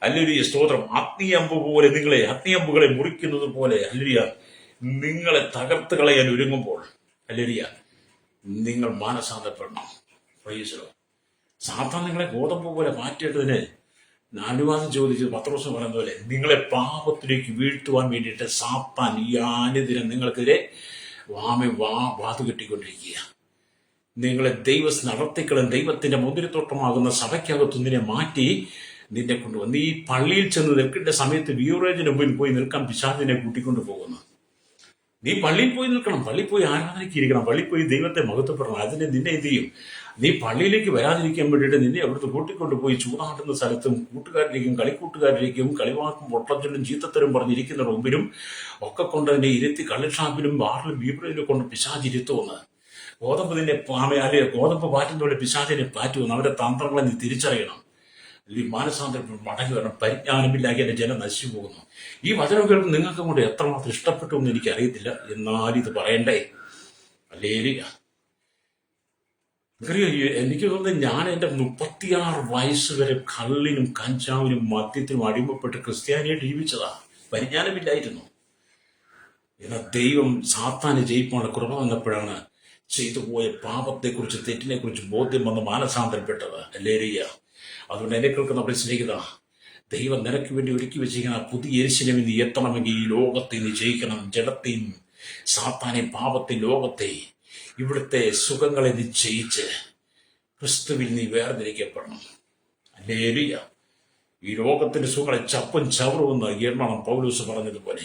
ഹല്ലേലൂയ, സ്തോത്രം, അഗ്നിയമ്പുകളെ മുറിക്കുന്നത് പോലെ നിങ്ങളെ തകർത്ത് കളയാൻ ഒരുങ്ങുമ്പോൾ, ഹല്ലേലൂയ, നിങ്ങൾ മാനസാന്തരപ്പെടണം. Praise the Lord. സാത്താൻ നിങ്ങളെ ഗോതമ്പ് പോലെ മാറ്റിയിട്ടതിന് അനുവാദം ചോദിച്ചത് പത്രോസ് പറയുന്ന പോലെ നിങ്ങളെ പാപത്തിലേക്ക് വീഴ്ത്തുവാൻ വേണ്ടിയിട്ട് സാത്താൻ ഈ അനുദിനം നിങ്ങൾക്കെതിരെ വാതു കെട്ടിക്കൊണ്ടിരിക്കുക. നിങ്ങളെ നടത്തിക്കളും ദൈവത്തിന്റെ മുന്തിരിത്തോട്ടമാകുന്ന സഭയ്ക്കകത്തുനിന്നെ മാറ്റി നിന്നെ കൊണ്ടുവന്ന് ഈ പള്ളിയിൽ ചെന്ന് നിൽക്കേണ്ട സമയത്ത് ബിയൂറേജിന് മുമ്പിൽ പോയി നിൽക്കാൻ പിശാചിനെ കൂട്ടിക്കൊണ്ടു പോകുന്നു. നീ പള്ളിയിൽ പോയി നിൽക്കണം, പള്ളിയിൽ പോയി ആരാധനയ്ക്ക് ഇരിക്കണം, പള്ളിയിൽ പോയി ദൈവത്തെ മഹത്വപ്പെടണം. അതിന് നിന്നെ എന്ത് ചെയ്യും? നീ പള്ളിയിലേക്ക് വരാതിരിക്കാൻ വേണ്ടിയിട്ട് നിന്നെ അവിടുത്തെ കൂട്ടിക്കൊണ്ട് പോയി ചൂടാട്ടുന്ന സ്ഥലത്തും കൂട്ടുകാരിലേക്കും കളിക്കൂട്ടുകാരിലേക്കും കളിവാക്കും പൊട്ടച്ചലും ചീത്തത്തരും പറഞ്ഞിരിക്കുന്ന മുമ്പിലും ഒക്കെ കൊണ്ട് തന്നെ ഇരുത്തി കള്ളിഷാപ്പിലും ബാറിലും ബീബറിലും കൊണ്ട് പിശാചിരുത്തുവന്ന് ഗോതമ്പ് പാറ്റുന്ന പോലെ പിശാചിനെ പാറ്റുവന്ന് അവരുടെ തന്ത്രങ്ങളെ നീ തിരിച്ചറിയണം. ഈ മാനസാന്തരം മടങ്ങി വരണം. പരിജ്ഞാനമില്ലാതെ എന്റെ ജനം നശിച്ചു പോകുന്നു. ഈ വചനം കേൾക്കും നിങ്ങൾക്ക് കൊണ്ട് എത്രമാത്രം ഇഷ്ടപ്പെട്ടു എന്ന് എനിക്ക് അറിയത്തില്ല. എന്നാൽ ഇത് പറയണ്ടേ? ഹല്ലേലൂയ. എനിക്ക് തോന്നുന്നത് ഞാൻ എൻ്റെ 36 വയസ്സ് വരെ കള്ളിനും കഞ്ചാവിനും മദ്യത്തിനും അടിമപ്പെട്ട് ക്രിസ്ത്യാനിയായിട്ട് ജീവിച്ചതാ. പരിജ്ഞാനമില്ലായിരുന്നു. എന്നാൽ ദൈവം സാത്താനെ ജയിപ്പാനുള്ള കൃപ വന്നപ്പോഴാണ് ചെയ്തു പോയ പാപത്തെക്കുറിച്ച്, തെറ്റിനെക്കുറിച്ച് ബോധ്യം വന്ന് മാനസാന്തരപ്പെട്ടത്. ഹല്ലേലൂയ. അതുകൊണ്ട് എന്നെ കേൾക്കുന്ന നമ്മുടെ സ്നേഹിത, ദൈവം നിനക്ക് വേണ്ടി ഒരുക്കി വെച്ചിരിക്കുന്ന പുതിയ യെരൂശലേമിൽ നീ എത്തണമെങ്കിൽ ഈ ലോകത്തെ നീ ജയിക്കണം. ജഡത്തെയും സാത്താനെയും പാപത്തെയും ലോകത്തെ ഇവിടുത്തെ സുഖങ്ങളെ നിശ്ചയിച്ച് ക്രിസ്തുവിൽ നീ വേർതിരിക്കപ്പെടണം. ഹല്ലേലൂയ. ഈ ലോകത്തിന്റെ സുഖങ്ങളെ ചപ്പും ചവറുമെന്ന് എണ്ണണം. പൗലോസ് പറഞ്ഞതുപോലെ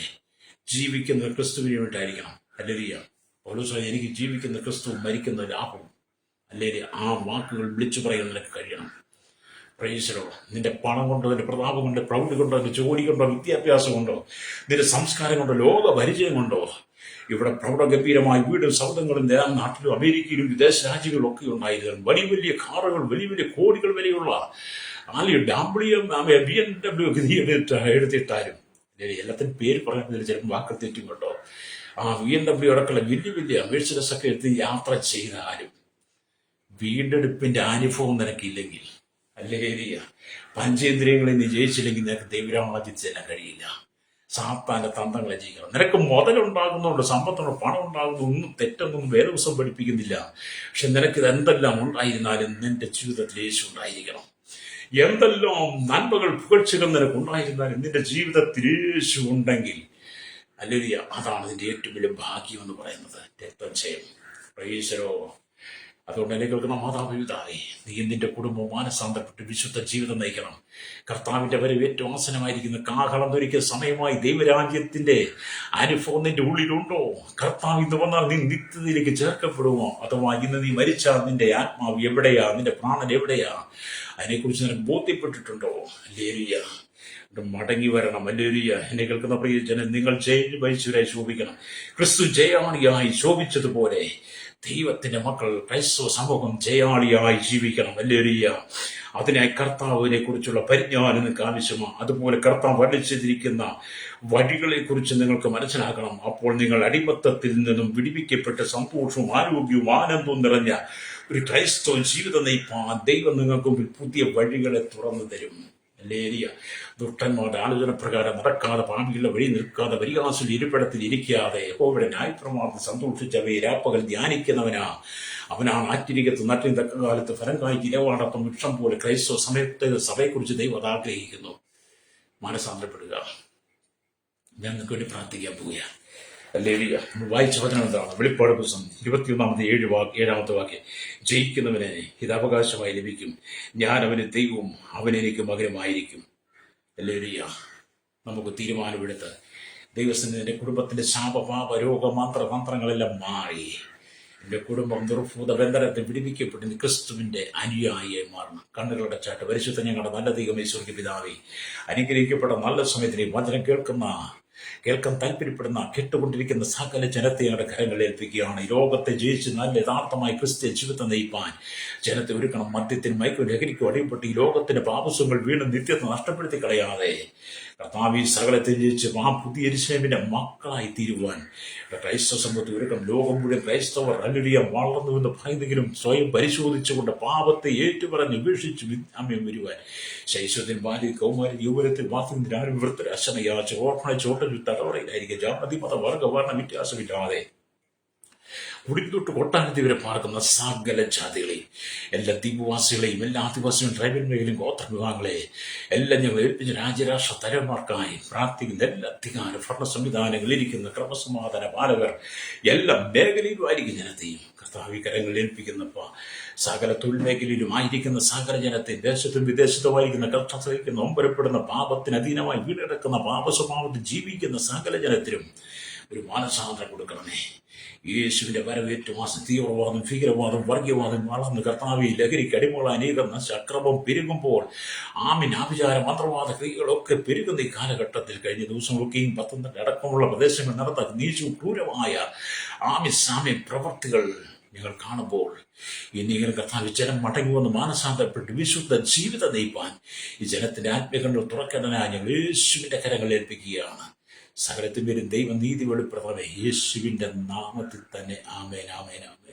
ജീവിക്കുന്നത് ക്രിസ്തുവിന് വേണ്ടിയിട്ടായിരിക്കണം. ഹല്ലേലൂയ. പൗലോസ് എനിക്ക് ജീവിക്കുന്ന ക്രിസ്തു, മരിക്കുന്ന ലാഭം. അല്ലെങ്കിൽ ആ വാക്കുകൾ വിളിച്ചു പറയാൻ നിനക്ക് കഴിയണം. പ്രൈസലോ. നിന്റെ പണം കൊണ്ടോ, നിന്റെ പ്രതാപം കൊണ്ടോ, പ്രൗഢി കൊണ്ടോ, നിന്റെ ജോലി കൊണ്ടോ, വിദ്യാഭ്യാസം കൊണ്ടോ, നിന്റെ സംസ്കാരം കൊണ്ടോ, ലോക പരിചയം കൊണ്ടോ ഇവിടെ പ്രൗഢഗംഭീരമായ വീടും സൗധങ്ങളും നാട്ടിലും അമേരിക്കയിലും വിദേശ രാജ്യങ്ങളിലും ഒക്കെ ഉണ്ടായിരുന്നു. വലിയ വലിയ കാറുകൾ, വലിയ വലിയ കോടികൾ വിലയുള്ള BMW എടുത്തിട്ടാലും എല്ലാത്തിനും പേര് പറയുന്നതിൽ ചിലപ്പോൾ വാക്ക് തെറ്റും കേട്ടോ. BMW അടക്കമുള്ള വലിയ വലിയ മെഴ്സിഡസ് ഒക്കെ എടുത്ത് യാത്ര ചെയ്താലും വീണ്ടെടുപ്പിന്റെ അനുഭവം നിനക്കില്ലെങ്കിൽ, ഹല്ലേലൂയ, പഞ്ചേന്ദ്രിയങ്ങളെ നീ ജയിച്ചില്ലെങ്കിൽ നിനക്ക് ദൈവരാജ്യത്തിൽ ചെല്ലാൻ കഴിയില്ല. സാത്താന്റെ തന്ത്രങ്ങളെ ജയിക്കണം. നിനക്ക് മുതലുണ്ടാകുന്നുണ്ട്, സമ്പത്തുണ്ട്, പണം ഉണ്ടാകുന്നു, ഒന്നും തെറ്റൊന്നും വേറെ ദിവസം പഠിപ്പിക്കുന്നില്ല. പക്ഷെ നിനക്കിത് എന്തെല്ലാം ഉണ്ടായിരുന്നാലും നിന്റെ ജീവിതത്തിൽ യേശു ഉണ്ടായിരിക്കണം. എന്തെല്ലാം നന്മകൾ പുകഴ്ചകൾ നിനക്ക് ഉണ്ടായിരുന്നാലും നിന്റെ ജീവിതത്തിൽ യേശു ഉണ്ടെങ്കിൽ, ഹല്ലേലൂയ, അതാണ് നിന്റെ ഏറ്റവും വലിയ ഭാഗ്യം എന്ന് പറയുന്നത്. രക്തജയം. പ്രൈസലോ. അതുകൊണ്ട് എന്നെ കേൾക്കുന്ന മാതാപിതാവേ, നീ നിന്റെ കുടുംബം മാനസാന്തരപ്പെട്ട് വിശുദ്ധ ജീവിതം നയിക്കണം. കർത്താവിന്റെ വരവ് ഏറ്റവും ആസനമായിരിക്കുന്ന കാഹളം ധരിക്കുന്ന സമയമായി ദൈവരാജ്യത്തിന്റെ അനുഭവം നിന്റെ ഉള്ളിലുണ്ടോ? കർത്താവ് ഇന്ന് വന്നാൽ നീ നിത്യതയിലേക്ക് ചേർക്കപ്പെടുമോ? അഥവാ ഇന്ന് നീ മരിച്ചാൽ നിന്റെ ആത്മാവ് എവിടെയാ, നിന്റെ പ്രാണൻ എവിടെയാ? അതിനെക്കുറിച്ച് നിനക്ക് ബോധ്യപ്പെട്ടിട്ടുണ്ടോ? ഹല്ലേലൂയ. മടങ്ങി വരണം. ഹല്ലേലൂയ. എന്നെ കേൾക്കുന്ന പ്രിയ ജനം, നിങ്ങൾ ജയിച്ചുരായി ശോഭിക്കണം. ക്രിസ്തു ജയാളിയായി ശോഭിച്ചതുപോലെ ദൈവത്തിന്റെ മക്കൾ, ക്രൈസ്തവ സമൂഹം ജയാളിയായി ജീവിക്കണം. ഹല്ലേലൂയ. അതിനായി കർത്താവിനെ കുറിച്ചുള്ള പരിജ്ഞാനം നിങ്ങൾക്ക് ആവശ്യമാണ്. അതുപോലെ കർത്താവ് വരച്ചിരിക്കുന്ന വഴികളെ കുറിച്ച് നിങ്ങൾക്ക് മനസ്സിലാക്കണം. അപ്പോൾ നിങ്ങൾ അടിമത്തത്തിൽ നിന്നും വിടിവിക്കപ്പെട്ട് സന്തോഷവും ആരോഗ്യവും ആനന്ദവും നിറഞ്ഞ ഒരു ക്രൈസ്തവ ജീവിതം നയിപ്പാൻ ദൈവം നിങ്ങൾക്ക് മുമ്പിൽ പുതിയ വഴികളെ തുറന്നു തരും. ഹല്ലേലൂയ. ദുഷ്ടന്മാരുടെ ആലോചന പ്രകാരം നടക്കാതെ, പാപികളുടെ വഴി നിൽക്കാതെ, പരിഹാസിൽ ഇരിപ്പിടത്തിൽ ഇരിക്കാതെ യഹോവയുടെ ന്യായപ്രമാണത്തിൽ സന്തോഷിച്ചവയെ രാപ്പകൽ ധ്യാനിക്കുന്നവനാ. അവനാണ് ആറ്റിരികത്ത് നട്ടിന് തക്ക കാലത്ത് ഫലം കായ്ക്ക് ഇരവാടത്തും വൃക്ഷം പോലെ. ക്രൈസ്തവ സഭയെക്കുറിച്ച് ദൈവം അത് ആഗ്രഹിക്കുന്നു. മാനസാന്തരപ്പെടുക. ഞാൻ നിങ്ങൾക്ക് വേണ്ടി പ്രാർത്ഥിക്കാൻ പോവുകയാണ്. ഹല്ലേലൂയ. നമ്മൾ വായിച്ച വചനം എന്താണ്? വെളിപ്പാട് പുസ്തകം 21-7 വാക്യം. ജയിക്കുന്നവന് ഇത് അവകാശമായി ലഭിക്കും. ഞാൻ അവന് ദൈവവും അവനെനിക്ക് മകനുമായിരിക്കും. ഹല്ലേലൂയ. നമുക്ക് തീരുമാനമെടുത്ത് ദൈവസ്ഥ എൻ്റെ കുടുംബത്തിന്റെ ശാപപാപ രോഗ തന്ത്രങ്ങളെല്ലാം മാറി എൻ്റെ കുടുംബം ദുർഭൂത ബന്ധനത്തെ വിടിവിക്കപ്പെട്ട് ക്രിസ്തുവിന്റെ അനുയായിയായി മാറണം. കണ്ണുകളുടെ ചാട്ട് പരിശുദ്ധ ഞങ്ങളുടെ നല്ല ദൈവമേ, സ്വർഗ്ഗ പിതാവേ, അനുഗ്രഹിക്കപ്പെട്ട നല്ല സമയത്തിന് വചനം കേൾക്കാൻ താല്പര്യപ്പെടുന്ന കേട്ടുകൊണ്ടിരിക്കുന്ന സകല ജനത്തെ ഞങ്ങളുടെ കരങ്ങളിൽ ഏൽപ്പിക്കുകയാണ്. ഈ ലോകത്തെ ജയിച്ച് നല്ല യഥാർത്ഥമായി ക്രിസ്ത്യ ജീവിതം നയിപ്പാൻ ജനത്തെ ഒരുക്കണം. മദ്യത്തിന് മയക്കും ലഹരിക്കും അടിപ്പെട്ട് ഈ ലോകത്തിന്റെ പാപസ്വങ്ങൾ വീണ്ടും നിത്യത്തെ നഷ്ടപ്പെടുത്തി കളയാതെ കർത്താവ് സകലത്തെ ജയിച്ച് ആ പുതിയ യെരൂശലേമിന്റെ മക്കളായി തീരുവാൻ ക്രൈസ്തവ സമൂഹത്തിൽ ഒരുക്കണം. ലോകം മുഴുവൻ ക്രൈസ്തവർ ഹല്ലേലൂയ വളർന്നുവെന്ന് ഭയന്നെങ്കിലും സ്വയം പരിശോധിച്ചുകൊണ്ട് പാപത്തെ ഏറ്റുപറഞ്ഞ് വീക്ഷിച്ച് അമ്മയും വരുവാൻ ശൈശവത്തിൽ ബാല്യ കൗമാരി യൗവനത്തിൽ വാസ്തുവിന്റെ ആരോഗ്യത്തിൽ അശനയാ ചോട്ടൽ തടവറയിലായിരിക്കും. ജാതി മത വർഗ വർണ്ണ വ്യത്യാസമില്ലാതെ ഉടിത്തൊട്ട് കൊട്ടാരത്തിൽ വരെ പാർക്കുന്ന സകല ജാതികളെയും, എല്ലാ ദ്വീപവാസികളെയും, എല്ലാ ആദിവാസികളും, ട്രൈബൽ മേഖലയും, ഗോത്ര വിഭാഗങ്ങളെ എല്ലാം ഞങ്ങൾ ഏൽപ്പിച്ച രാജ്യരാഷ്ട്ര തലവന്മാർക്കായി പ്രാർത്ഥിക്കുന്ന എല്ലാ അധികാര ഭരണ സംവിധാനങ്ങളിൽ ഇരിക്കുന്ന ക്രമസമാധാന പാലകർ എല്ലാ മേഖലയിലുമായിരിക്കും ജനത്തെയും കർത്താവ് കരങ്ങളിൽ ഏൽപ്പിക്കുന്നപ്പ സകല തൊഴിൽ മേഖലയിലും ആയിരിക്കുന്ന സകല ജനത്തെ, ദേശത്തും വിദേശത്തുമായിരിക്കുന്ന കഷ്ടം സഹിക്കുന്ന ഒമ്പരപ്പെടുന്ന പാപത്തിന് അധീനമായി വീടെടുക്കുന്ന പാപസ്വഭാവത്തിൽ ജീവിക്കുന്ന സകല ജനത്തിനും ഒരു മാനസാന്തരം കൊടുക്കണമേ. യേശുവിന്റെ വരവേറ്റവും തീവ്രവാദം, ഭീകരവാദം, വർഗീയവാദം വളർന്ന് കർത്താവെ ലഹരിക്ക് അടിമകള അനേകം അക്രമം പെരുകുമ്പോൾ ആഭിചാര മന്ത്രവാദ ക്രിയകളൊക്കെ പെരുകുന്ന ഈ കാലഘട്ടത്തിൽ കഴിഞ്ഞ ദിവസങ്ങളൊക്കെയും പത്തനംതിട്ട അടക്കമുള്ള പ്രദേശങ്ങൾ നടന്ന നീചവും ക്രൂരമായ സാമ്യ പ്രവർത്തികൾ ഞങ്ങൾ കാണുമ്പോൾ ഇനിങ്ങനെ കർത്താവ് ജനം മടങ്ങുവന്ന് മാനസാന്തരപ്പെട്ട് വിശുദ്ധ ജീവിതം നയിപ്പാൻ ഈ ജനത്തിന്റെ ആത്മീയങ്ങൾ തുറക്കേണ്ടതിനായി ഞങ്ങൾ യേശുവിന്റെ കരങ്ങൾ ഏൽപ്പിക്കുകയാണ്. സകലത്തിൻ പേരും ദൈവം നീതി വെളിപ്പെടുത്തണമേ. യേശുവിന്റെ നാമത്തിൽ തന്നെ. ആമേൻ, ആമേൻ, ആമേൻ.